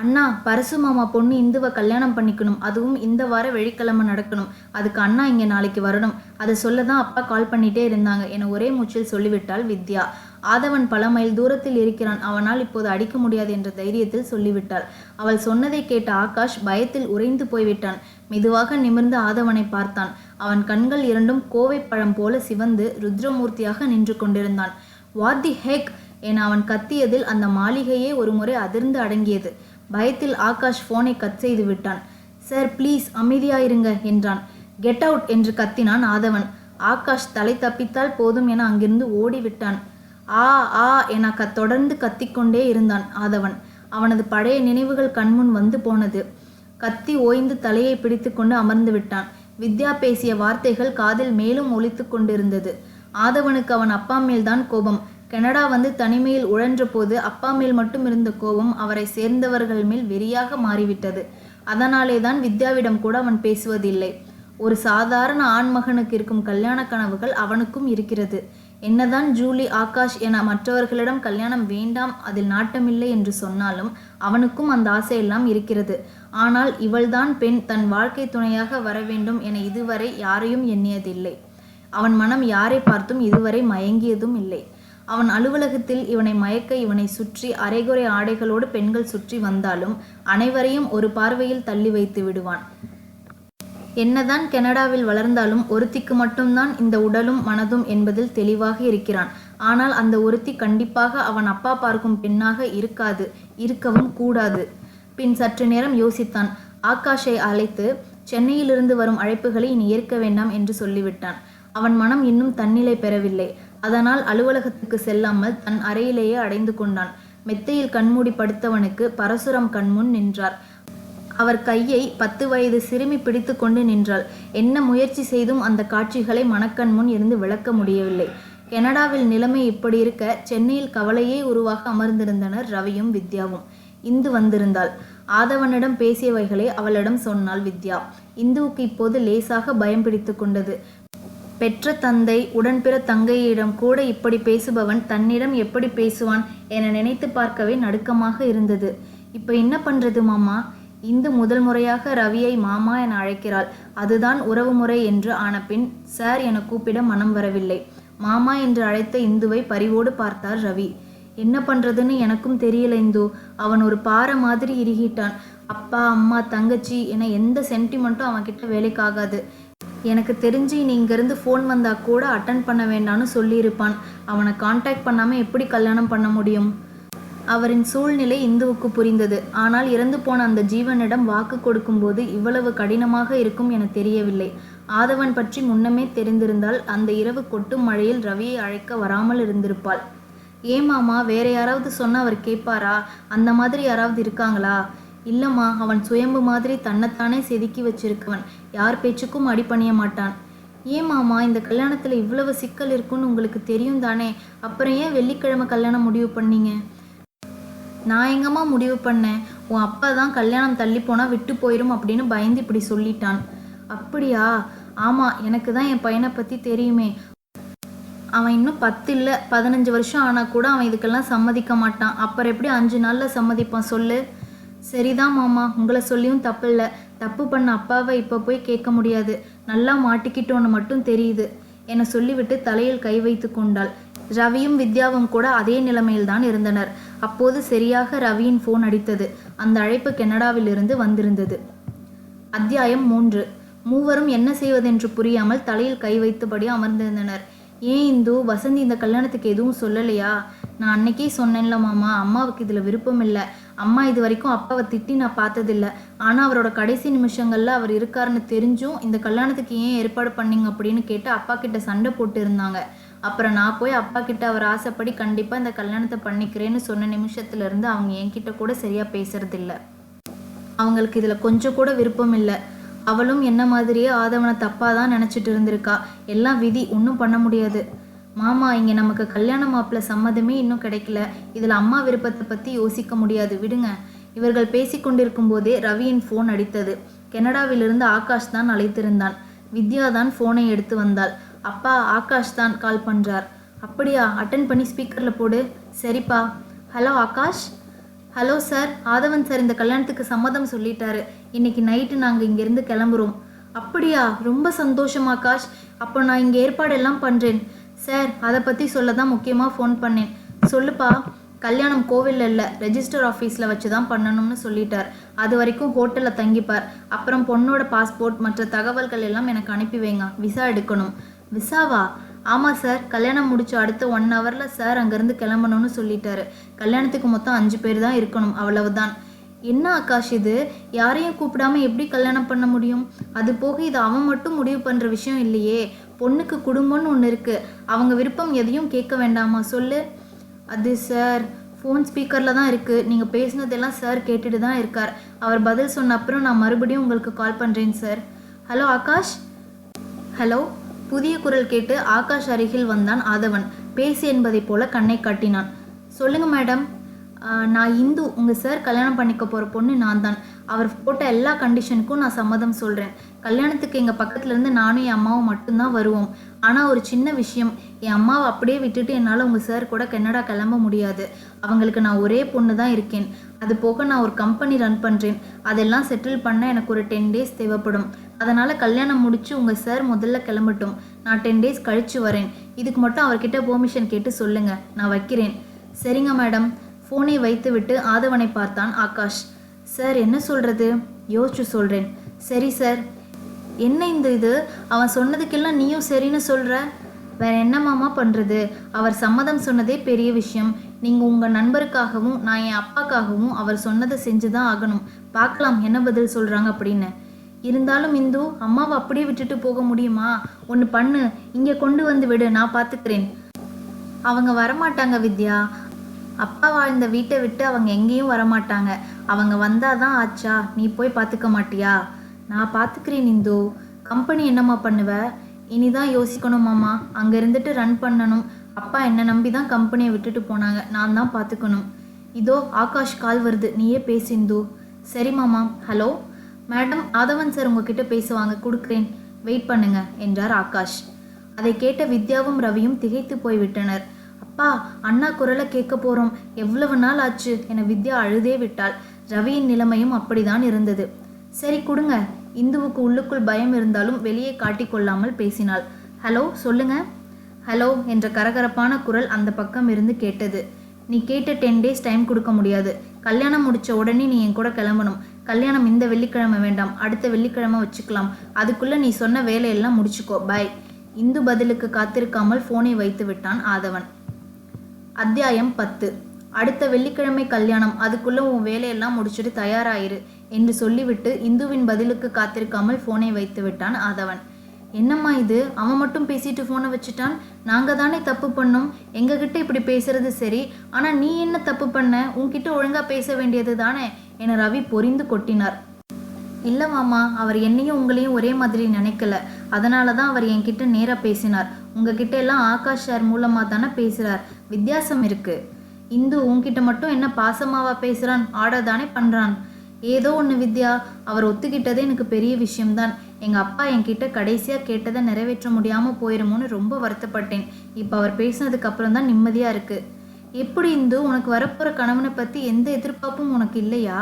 அண்ணா, பரசு மாமா பொண்ணு இந்துவை கல்யாணம் பண்ணிக்கணும். அதுவும் இந்த வார வெள்ளிக்கிழமை நடக்கணும். அதுக்கு அண்ணா இங்கே நாளைக்கு வரணும். அதை சொல்ல தான் அப்பா கால் பண்ணிட்டே இருந்தாங்க என ஒரே மூச்சில் சொல்லிவிட்டாள் வித்யா. ஆதவன் பல மைல் தூரத்தில் இருக்கிறான். அவனால் இப்போது அடிக்க முடியாது என்ற தைரியத்தில் சொல்லிவிட்டாள். அவள் சொன்னதை கேட்ட ஆகாஷ் பயத்தில் உறைந்து போய்விட்டான். மெதுவாக நிமிர்ந்து ஆதவனை பார்த்தான். அவன் கண்கள் இரண்டும் கோவை பழம் போல சிவந்து ருத்ரமூர்த்தியாக நின்று கொண்டிருந்தான். வாட் தி ஹெக் என அவன் கத்தியதில் அந்த மாளிகையே ஒரு முறை அதிர்ந்து அடங்கியது. பயத்தில் ஆகாஷ் போனை கட் செய்து விட்டான். சார் ப்ளீஸ் அமைதியாயிருங்க என்றான். கெட் அவுட் என்று கத்தினான் ஆதவன். ஆகாஷ் தலை தப்பித்தால் போதும் என அங்கிருந்து ஓடிவிட்டான். ஆ ஆ என தொடர்ந்து கத்திக்கொண்டே இருந்தான் ஆதவன். அவனது பழைய நினைவுகள் கண்முன் வந்து போனது. கத்தி ஓய்ந்து தலையை பிடித்து கொண்டு அமர்ந்து விட்டான். வித்யா பேசிய வார்த்தைகள் காதில் மேலும் ஒலித்து கொண்டிருந்தது. ஆதவனுக்கு அவன் அப்பா மேல்தான் கோபம். கனடா வந்து தனிமையில் உழன்ற போது அப்பா மேல் மட்டும் இருந்த கோபம் அவரை சேர்ந்தவர்கள் மேல் வெறியாக மாறிவிட்டது. அதனாலே தான் வித்யாவிடம் கூட அவன் பேசுவதில்லை. ஒரு சாதாரண ஆண்மகனுக்கு இருக்கும் கல்யாண கனவுகள் அவனுக்கும் இருக்கிறது. என்னதான் ஜூலி, ஆகாஷ் என மற்றவர்களிடம் கல்யாணம் வேண்டாம், அதில் நாட்டமில்லை என்று சொன்னாலும் அவனுக்கும் அந்த ஆசையெல்லாம் இருக்கிறது. ஆனால் இவள்தான் பெண், தன் வாழ்க்கை துணையாக வர வேண்டும் என இதுவரை யாரையும் எண்ணியதில்லை. அவன் மனம் யாரை பார்த்தும் இதுவரை மயங்கியதும் இல்லை. அவன் அலுவலகத்தில் இவனை மயக்க இவனை சுற்றி அரைகுறை ஆடைகளோடு பெண்கள் சுற்றி வந்தாலும் அனைவரையும் ஒரு பார்வையில் தள்ளி வைத்து விடுவான். என்னதான் கனடாவில் வளர்ந்தாலும் ஒருத்திக்கு மட்டும்தான் இந்த உடலும் மனதும் என்பதில் தெளிவாக இருக்கிறான். ஆனால் அந்த ஒருத்தி கண்டிப்பாக அவன் அப்பா பார்க்கும் பெண்ணாக இருக்காது, இருக்கவும் கூடாது. பின் சற்று நேரம் யோசித்தான். ஆகாஷை அழைத்து சென்னையிலிருந்து வரும் அழைப்புகளை இனி ஏற்க வேண்டாம் என்று சொல்லிவிட்டான். அவன் மனம் இன்னும் தன்னிலை பெறவில்லை. அதனால் அலுவலகத்துக்கு செல்லாமல் தன் அறையிலேயே அடைந்து கொண்டான். மெத்தையில் கண்மூடி படுத்தவனுக்கு பரசுரம் கண்முன் நின்றார். அவர் கையை 10 வயது சிறுமி பிடித்து கொண்டு நின்றாள். என்ன முயற்சி செய்தும் அந்த காட்சிகளை மனக்கண் முன் இருந்து விளக்க முடியவில்லை. கனடாவில் நிலைமை இப்படி இருக்க சென்னையில் கவலையே உருவாக அமர்ந்திருந்தனர் ரவியும் வித்யாவும். இந்து வந்திருந்தாள். ஆதவனிடம் பேசியவைகளை அவளிடம் சொன்னாள் வித்யா. இந்துவுக்கு இப்போது லேசாக பயம் பிடித்து கொண்டது. பெற்ற தந்தை, உடன்பிற தங்கையிடம் கூட இப்படி பேசுபவன் தன்னிடம் எப்படி பேசுவான் என நினைத்து பார்க்கவே நடுக்கமாக இருந்தது. இப்போ என்ன பண்றது மாமா? இந்து முதல் முறையாக ரவியை மாமா என அழைக்கிறாள். அதுதான் உறவு முறை என்று ஆன பின் சார் என கூப்பிட மனம் வரவில்லை. மாமா என்று அழைத்த இந்துவை பரிவோடு பார்த்தார் ரவி. என்ன பண்றதுன்னு எனக்கும் தெரியல இந்து. அவன் ஒரு பாறை மாதிரி இறுகிட்டான். அப்பா, அம்மா, தங்கச்சி என எந்த சென்டிமெண்ட்டும் அவன்கிட்ட வேலைக்காகாது. எனக்கு தெரிஞ்சு நீ இங்கேருந்து ஃபோன் வந்தால் கூட அட்டன் பண்ண வேண்டாம்னு சொல்லியிருப்பான். அவனை காண்டாக்ட் பண்ணாமல் எப்படி கல்யாணம் பண்ண முடியும்? அவரின் சூழ்நிலை இந்துவுக்கு புரிந்தது. ஆனால் இறந்து போன அந்த ஜீவனிடம் வாக்கு கொடுக்கும்போது இவ்வளவு கடினமாக இருக்கும் என தெரியவில்லை. ஆதவன் பற்றி முன்னமே தெரிந்திருந்தால் அந்த இரவு கொட்டும் மழையில் ரவியை அழைக்க வராமல் இருந்திருப்பாள். ஏன் மாமா, வேற யாராவது சொன்ன அவர் கேட்பாரா? அந்த மாதிரி யாராவது இருக்காங்களா? இல்லைம்மா, அவன் சுயம்பு மாதிரி தன்னைத்தானே செதுக்கி வச்சிருக்கவன். யார் பேச்சுக்கும் அடிபணிய மாட்டான். ஏன் மாமா, இந்த கல்யாணத்தில் இவ்வளவு சிக்கல் இருக்குன்னு உங்களுக்கு தெரியும் தானே? அப்புறம் ஏன் வெள்ளிக்கிழமை கல்யாணம் முடிவு பண்ணீங்க? நான் எங்கம்மா முடிவு பண்ணேன்? உன் அப்பா தான் கல்யாணம் தள்ளி போனால் விட்டு போயிடும் அப்படின்னு பயந்து இப்படி சொல்லிட்டான். அப்படியா? ஆமாம், எனக்கு தான் என் பையனை பற்றி தெரியுமே. அவன் இன்னும் 10 இல்லை 15 வருஷம் ஆனால் கூட அவன் இதுக்கெல்லாம் சம்மதிக்க மாட்டான். அப்புறம் எப்படி 5 நாளில் சம்மதிப்பான் சொல்லு? சரிதான் மாமா, உங்களை சொல்லியும் தப்பு இல்லை. தப்பு பண்ண அப்பாவை இப்போ போய் கேட்க முடியாது. நல்லா மாட்டிக்கிட்டோன்னு மட்டும் தெரியுது என சொல்லிவிட்டு தலையில் கை வைத்து கொண்டாள். ரவியும் வித்யாவும் கூட அதே நிலைமையில்தான் இருந்தனர். அப்போது சரியாக ரவியின் ஃபோன் அடித்தது. அந்த அழைப்பு கனடாவிலிருந்து வந்திருந்தது. அத்தியாயம் 3. மூவரும் என்ன செய்வதென்று புரியாமல் தலையில் கை வைத்தபடி அமர்ந்திருந்தனர். ஏன் இந்து, வசந்தி இந்த கல்யாணத்துக்கு எதுவும் சொல்லலையா? நான் அன்னைக்கே சொன்னேன்ல மாமா, அம்மாவுக்கு இதில் விருப்பம் இல்லை. அம்மா இது வரைக்கும் அப்பாவை திட்டி நான் பார்த்ததில்ல. ஆனால் அவரோட கடைசி நிமிஷங்களில் அவர் இருக்காருன்னு தெரிஞ்சும் இந்த கல்யாணத்துக்கு ஏன் ஏற்பாடு பண்ணீங்க அப்படின்னு கேட்டு அப்பா கிட்ட சண்டை போட்டு இருந்தாங்க. அப்புறம் நான் போய் அப்பா கிட்ட அவர் ஆசைப்படி கண்டிப்பாக இந்த கல்யாணத்தை பண்ணிக்கிறேன்னு சொன்ன நிமிஷத்துலேருந்து அவங்க என்கிட்ட கூட சரியாக பேசுறதில்ல. அவங்களுக்கு இதில் கொஞ்சம் கூட விருப்பம் இல்லை. அவளும் என்ன மாதிரியே ஆதவனை தப்பாக தான் நினச்சிட்டு இருந்திருக்கா. எல்லாம் விதி, ஒன்றும் பண்ண முடியாது. மாமா, இங்கே நமக்கு கல்யாண மாப்பிள்ளை சம்மதமே இன்னும் கிடைக்கல. இதில் அம்மா விருப்பத்தை பற்றி யோசிக்க முடியாது, விடுங்க. இவர்கள் பேசி கொண்டிருக்கும் போதே ரவியின் ஃபோன் அடித்தது. கனடாவிலிருந்து ஆகாஷ் தான் அழைத்திருந்தான். வித்யா தான் ஃபோனை எடுத்து வந்தாள். அப்பா, ஆகாஷ் தான் கால் பண்ணுறார். அப்படியா? அட்டன் பண்ணி ஸ்பீக்கரில் போடு. சரிப்பா. ஹலோ ஆகாஷ். ஹலோ சார், ஆதவன் சார் இந்த கல்யாணத்துக்கு சம்மதம் சொல்லிட்டாரு. இன்னைக்கு நைட்டு நாங்கள் இங்கேருந்து கிளம்புறோம். அப்படியா? ரொம்ப சந்தோஷம் ஆகாஷ். அப்போ நான் இங்கே ஏற்பாடெல்லாம் பண்ணுறேன். சார், அதை பற்றி சொல்ல தான் முக்கியமாக ஃபோன் பண்ணேன். சொல்லுப்பா. கல்யாணம் கோவிலில் இல்லை, ரெஜிஸ்டர் ஆஃபீஸில் வச்சு தான் பண்ணணும்னு சொல்லிட்டார். அது வரைக்கும் ஹோட்டலில் தங்கிப்பார். அப்புறம் பொண்ணோட பாஸ்போர்ட் மற்ற தகவல்கள் எல்லாம் எனக்கு அனுப்பி வைங்க. விசா எடுக்கணும். விசாவா? ஆமாம் சார், கல்யாணம் முடிச்சு அடுத்த 1 ஹவரில் சார் அங்கேருந்து கிளம்பணும்னு சொல்லிட்டாரு. கல்யாணத்துக்கு மொத்தம் 5 பேர் தான் இருக்கணும், அவ்வளவுதான். என்ன ஆகாஷ் இது? யாரையும் கூப்பிடாம எப்படி கல்யாணம் பண்ண முடியும்? அது போக இது அவன் மட்டும் முடிவு பண்ணுற விஷயம் இல்லையே. பொண்ணுக்கு குடும்பம்னு ஒன்று இருக்குது. அவங்க விருப்பம் எதையும் கேட்க வேண்டாமா சொல்லு? அது சார், ஃபோன் ஸ்பீக்கரில் தான் இருக்குது. நீங்கள் பேசினதெல்லாம் சார் கேட்டுட்டு தான் இருக்கார். அவர் பதில் சொன்ன அப்புறம் நான் மறுபடியும் உங்களுக்கு கால் பண்ணுறேன் சார். ஹலோ ஆகாஷ். ஹலோ. புதிய குரல் கேட்டு ஆகாஷ் அருகில் வந்தான் ஆதவன். பேசி என்பதை போல கண்ணை காட்டினான். சொல்லுங்க மேடம். நான் இந்து, உங்கள் சார் கல்யாணம் பண்ணிக்க போகிற பொண்ணு நான் தான். அவர் போட்ட எல்லா கண்டிஷனுக்கும் நான் சம்மதம் சொல்கிறேன். கல்யாணத்துக்கு எங்கள் பக்கத்துலேருந்து நானும் என் அம்மாவும் மட்டும்தான் வருவோம். ஆனால் ஒரு சின்ன விஷயம், என் அம்மாவை அப்படியே விட்டுட்டு என்னால் உங்கள் சார் கூட கனடா கிளம்ப முடியாது. அவங்களுக்கு நான் ஒரே பொண்ணு தான் இருக்கேன். அது போக நான் ஒரு கம்பெனி ரன் பண்ணுறேன். அதெல்லாம் செட்டில் பண்ண எனக்கு ஒரு 10 டேஸ் தேவைப்படும். அதனால் கல்யாணம் முடித்து உங்கள் சார் முதல்ல கிளம்பட்டும். நான் 10 டேஸ் கழித்து வரேன். இதுக்கு மட்டும் அவர்கிட்ட பெர்மிஷன் கேட்டு சொல்லுங்கள். நான் வைக்கிறேன். சரிங்க மேடம். ஃபோனை வைத்து விட்டு ஆதவனை பார்த்தான் ஆகாஷ். சார், என்ன சொல்கிறது? யோசிச்சு சொல்கிறேன். சரி சார். என்ன இது அவன் சொன்னதுக்கெல்லாம் நீயும் சரின்னு சொல்கிற? வேற என்ன மாமா பண்ணுறது? அவர் சம்மதம் சொன்னதே பெரிய விஷயம். நீங்கள் உங்கள் நண்பருக்காகவும் நான் என் அப்பாக்காகவும் அவர் சொன்னதை செஞ்சு தான் ஆகணும். பார்க்கலாம் என்ன பதில் சொல்கிறாங்க அப்படின்னு. இருந்தாலும் இந்து, அம்மாவை அப்படியே விட்டுட்டு போக முடியுமா? ஒன்று பண்ணு, இங்கே கொண்டு வந்து விடு, நான் பார்த்துக்கிறேன். அவங்க வரமாட்டாங்க வித்யா. அப்பா வாழ்ந்த வீட்டை விட்டு அவங்க எங்கேயும் வரமாட்டாங்க. அவங்க வந்தாதான் ஆச்சா? நீ போய் பார்த்துக்க மாட்டியா? நான் பார்த்துக்கிறேன் இந்து. கம்பெனி என்னம்மா பண்ணுவ? இனிதான் யோசிக்கணும் மாமா. அங்கே இருந்துட்டு ரன் பண்ணணும். அப்பா என்னை நம்பி தான் கம்பெனியை விட்டுட்டு போனாங்க. நான் தான் பார்த்துக்கணும். இதோ ஆகாஷ் கால் வருது, நீயே பேசு இந்து. சரி மாமா. ஹலோ மேடம், ஆதவன் சார் உங்ககிட்ட பேசுவாங்க, கொடுக்குறேன், வெயிட் பண்ணுங்க என்றார் ஆகாஷ். அதை கேட்ட வித்யாவும் ரவியும் திகைத்து போய்விட்டனர். அப்பா, அண்ணா குரலை கேட்க போகிறோம், எவ்வளவு நாள் ஆச்சு என வித்யா அழுதே விட்டாள். ரவியின் நிலைமையும் அப்படிதான் இருந்தது. சரி கொடுங்க. இந்துவுக்கு உள்ளுக்குள் பயம் இருந்தாலும் வெளியே காட்டிக்கொள்ளாமல் பேசினாள். ஹலோ சொல்லுங்க. ஹலோ என்ற கரகரப்பான குரல் அந்த பக்கம் இருந்து கேட்டது. நீ கேட்ட 10 டேஸ் டைம் கொடுக்க முடியாது. கல்யாணம் முடிச்ச உடனே நீ என் கூட கிளம்பணும். கல்யாணம் இந்த வெள்ளிக்கிழமை வேண்டாம், அடுத்த வெள்ளிக்கிழமை வச்சுக்கலாம். அதுக்குள்ளே நீ சொன்ன வேலையெல்லாம் முடிச்சுக்கோ, பாய். இந்து பதிலுக்கு காத்திருக்காமல் ஃபோனை வைத்து விட்டான் ஆதவன். அத்தியாயம் 10. அடுத்த வெள்ளிக்கிழமை கல்யாணம், அதுக்குள்ளே உன் வேலையெல்லாம் முடிச்சுட்டு தயாராயிரு என்று சொல்லிவிட்டு இந்துவின் பதிலுக்கு காத்திருக்காமல் ஃபோனை வைத்து விட்டான் ஆதவன். என்னம்மா இது, அவன் மட்டும் பேசிட்டு ஃபோனை வச்சுட்டான்? நாங்கள் தானே தப்பு பண்ணோம். எங்ககிட்ட இப்படி பேசுறது சரி, ஆனால் நீ என்ன தப்பு பண்ண? உன்கிட்ட ஒழுங்காக பேச வேண்டியது தானே என ரவி பொரிந்து கொட்டினார். இல்லை மாமா, அவர் என்னையும் உங்களையும் ஒரே மாதிரி நினைக்கல. அதனால தான் அவர் என்கிட்ட நேராக பேசினார். உங்ககிட்ட எல்லாம் ஆகாஷ் சார் மூலமாக தானே பேசுகிறார். வித்தியாசம் இருக்கு. இந்து உன்கிட்ட மட்டும் என்ன பாசமாவா பேசுகிறான்? ஆர்டர் தானே பண்ணுறான். ஏதோ ஒன்று வித்யா, அவர் ஒத்துக்கிட்டதே எனக்கு பெரிய விஷயம்தான். எங்கள் அப்பா என்கிட்ட கடைசியாக கேட்டதை நிறைவேற்ற முடியாமல் போயிடுமோன்னு ரொம்ப வருத்தப்பட்டேன். இப்போ அவர் பேசினதுக்கு அப்புறம் தான் நிம்மதியாக இருக்குது. எப்படி இந்து, உனக்கு வரப்போகிற கணவனை பற்றி எந்த எதிர்பார்ப்பும் உனக்கு இல்லையா?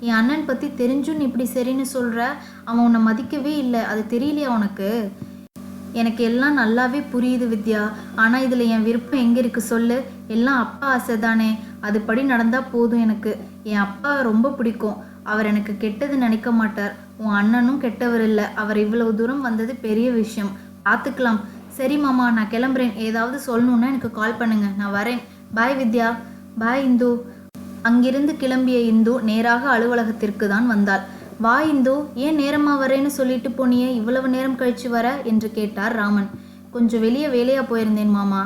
என் அண்ணன் பற்றி தெரிஞ்சும் நீ இப்படி சரின்னு சொல்கிற. அவன் உன்னை மதிக்கவே இல்லை, அது தெரியலையா உனக்கு? எனக்கு எல்லாம் நல்லாவே புரியுது வித்யா. ஆனால் இதில் என் விருப்பம் எங்கே இருக்குது சொல்லு? எல்லாம் அப்பா ஆசை தானே, அதுபடி நடந்தால் போதும். எனக்கு என் அப்பா ரொம்ப பிடிக்கும். அவர் எனக்கு கெட்டது நினைக்க மாட்டார். உன் அண்ணனும் கெட்டவர் இல்லை. அவர் இவ்வளவு தூரம் வந்தது பெரிய விஷயம். பார்த்துக்கலாம். சரி மாமா, நான் கிளம்புறேன். ஏதாவது சொல்லணுன்னா எனக்கு கால் பண்ணுங்க, நான் வரேன். பாய் வித்யா. பாய் இந்து. அங்கிருந்து கிளம்பிய இந்து நேராக அலுவலகத்திற்கு தான் வந்தாள். வா இந்து, ஏன் நேரமாக வரேன்னு சொல்லிட்டு போனியே, இவ்வளவு நேரம் கழிச்சு வர என்று கேட்டார் ராமன். கொஞ்சம் வெளியே வேலையாக போயிருந்தேன் மாமா.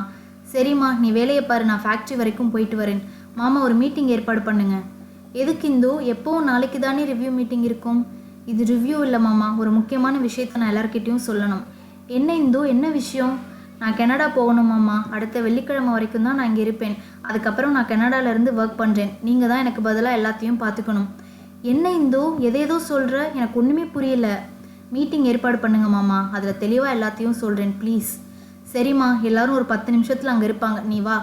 சரிம்மா, நீ வேலையை பாரு, நான் ஃபேக்ட்ரி வரைக்கும் போயிட்டு வரேன். மாமா, ஒரு மீட்டிங் ஏற்பாடு பண்ணுங்க. எதுக்கு இந்து? எப்போவும் நாளைக்கு தானே ரிவ்யூ மீட்டிங் இருக்கும். இது ரிவ்யூ இல்லை மாமா, ஒரு முக்கியமான விஷயத்த நான் எல்லார்கிட்டையும் சொல்லணும். என்ன இந்து, என்ன விஷயம்? நான் கனடா போகணும் மாமா. அடுத்த வெள்ளிக்கிழமை வரைக்கும் தான் நான் இங்கே இருப்பேன். அதுக்கப்புறம் நான் கனடாவிலேருந்து ஒர்க் பண்ணுறேன். நீங்கள் தான் எனக்கு பதிலாக எல்லாத்தையும் பார்த்துக்கணும். என்ன இந்து, எதேதோ சொல்கிற, எனக்கு ஒன்றுமே புரியல. மீட்டிங் ஏற்பாடு பண்ணுங்க மாமா, அதில் தெளிவாக எல்லாத்தையும் சொல்கிறேன் ப்ளீஸ். சரிம்மா, எல்லாரும் ஒரு 10 நிமிஷத்தில் அங்கே இருப்பாங்க, நீ வா.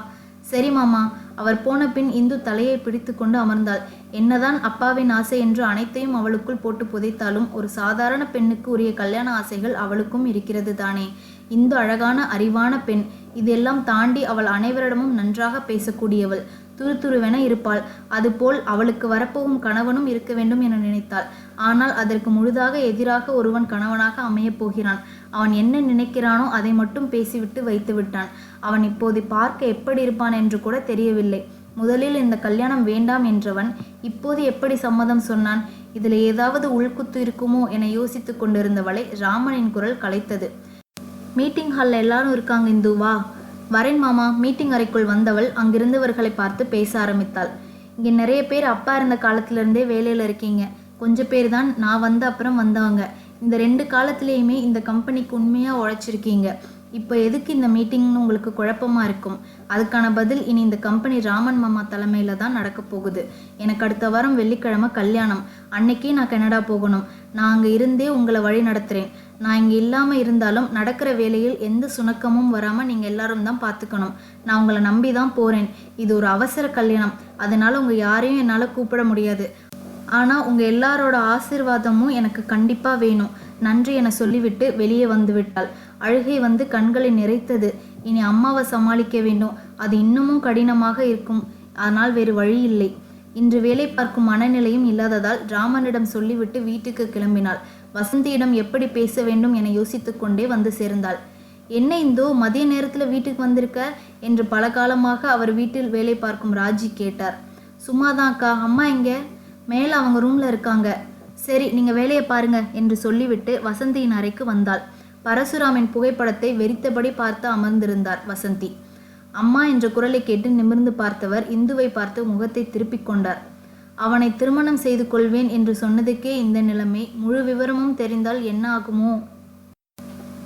சரி மாமா. அவர் போன பின் இந்து தலையை பிடித்து கொண்டு அமர்ந்தாள். என்னதான் அப்பாவின் ஆசை என்று அனைத்தையும் அவளுக்குள் போட்டு புதைத்தாலும் ஒரு சாதாரண பெண்ணுக்கு உரிய கல்யாண ஆசைகள் அவளுக்கும் இருக்கிறது தானே. இந்து அழகான அறிவான பெண். இதெல்லாம் தாண்டி அவள் அனைவரிடமும் நன்றாக பேசக்கூடியவள். துருதுருவென இருப்பாள். அதுபோல் அவளுக்கு வரப்போகும் கணவனும் இருக்க வேண்டும் என நினைத்தாள். ஆனால் அதற்கு முழுதாக எதிராக ஒருவன் கணவனாக அமையப் போகிறான். அவன் என்ன நினைக்கிறானோ அதை மட்டும் பேசிவிட்டு வைத்து விட்டான். அவன் இப்போது பார்க்க எப்படி இருப்பான் என்று கூட தெரியவில்லை. முதலில் இந்த கல்யாணம் வேண்டாம் என்றவன் இப்போது எப்படி சம்மதம் சொன்னான்? இதில் ஏதாவது உள்குத்து இருக்குமோ என யோசித்து கொண்டிருந்தவளை ராமனின் குரல் கலைத்தது. மீட்டிங் ஹாலில் எல்லாரும் இருக்காங்க இந்து, வா. வரேன் மாமா. மீட்டிங் அறைக்குள் வந்தவள் அங்கிருந்தவர்களை பார்த்து பேச ஆரம்பித்தாள். இங்கே நிறைய பேர் அப்பா இருந்த காலத்திலிருந்தே வேலையில் இருக்கீங்க. கொஞ்சம் பேர் தான் நான் வந்த அப்புறம் வந்தவங்க. இந்த 2 காலத்திலேயுமே இந்த கம்பெனிக்கு உண்மையாக உழைச்சிருக்கீங்க. இப்போ எதுக்கு இந்த மீட்டிங்னு உங்களுக்கு குழப்பமாக இருக்கும். அதுக்கான பதில் இனி இந்த கம்பெனி ராமன் மாமா தலைமையில் தான் நடக்க போகுது. எனக்கு அடுத்த வாரம் வெள்ளிக்கிழமை கல்யாணம். அன்னைக்கே நான் கனடா போகணும். நான் அங்கே இருந்தே உங்களை வழி நடத்துகிறேன். நான் இங்கே இல்லாமல் இருந்தாலும் நடக்கிற வேலையில் எந்த சுணக்கமும் வராமல் நீங்கள் எல்லாரும் தான் பார்த்துக்கணும். நான் உங்களை நம்பி தான் போகிறேன். இது ஒரு அவசர கல்யாணம். அதனால் உங்கள் யாரையும் என்னால் கூப்பிட முடியாது. ஆனால் உங்கள் எல்லாரோட ஆசீர்வாதமும் எனக்கு கண்டிப்பாக வேணும். நன்றி என சொல்லிவிட்டு வெளியே வந்து விட்டாள். அழுகை வந்து கண்களை நிறைத்தது. இனி அம்மாவை சமாளிக்க வேண்டும். அது இன்னமும் கடினமாக இருக்கும். ஆனால் வேறு வழி இல்லை. இன்று வேலை பார்க்கும் மனநிலையும் இல்லாததால் ராமனிடம் சொல்லிவிட்டு வீட்டுக்கு கிளம்பினாள். வசந்தியிடம் எப்படி பேச வேண்டும் என யோசித்து கொண்டே வந்து சேர்ந்தாள். என்ன இந்தோ மதிய நேரத்தில் வீட்டுக்கு வந்திருக்க என்று பல காலமாக அவர் வீட்டில் வேலை பார்க்கும் ராஜி கேட்டார். சும்மாதான் அக்கா. அம்மா எங்கே? மேலே அவங்க ரூமில் இருக்காங்க. சரி, நீங்கள் வேலையை பாருங்க என்று சொல்லிவிட்டு வசந்தியின் அறைக்கு வந்தாள். பரசுராமின் புகைப்படத்தை வெறித்தபடி பார்த்து அமர்ந்திருந்தார் வசந்தி. அம்மா என்ற குரலை கேட்டு நிமிர்ந்து பார்த்தவர் இந்துவை பார்த்து முகத்தை திருப்பிக் கொண்டார். அவனை திருமணம் செய்து கொள்வேன் என்று சொன்னதுக்கே இந்த நிலைமை. முழு விவரமும் தெரிந்தால் என்ன ஆகுமோ?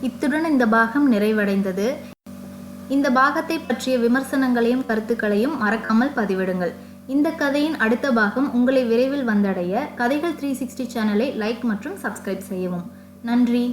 இத்துடன் இந்த பாகம் நிறைவடைந்தது. இந்த பாகத்தை பற்றிய விமர்சனங்களையும் கருத்துக்களையும் மறக்காமல் பதிவிடுங்கள். இந்த கதையின் அடுத்த பாகம் உங்களை விரைவில் வந்தடைய கதைகள் 360 சேனலை லைக் மற்றும் சப்ஸ்கிரைப் செய்யவும். நன்றி.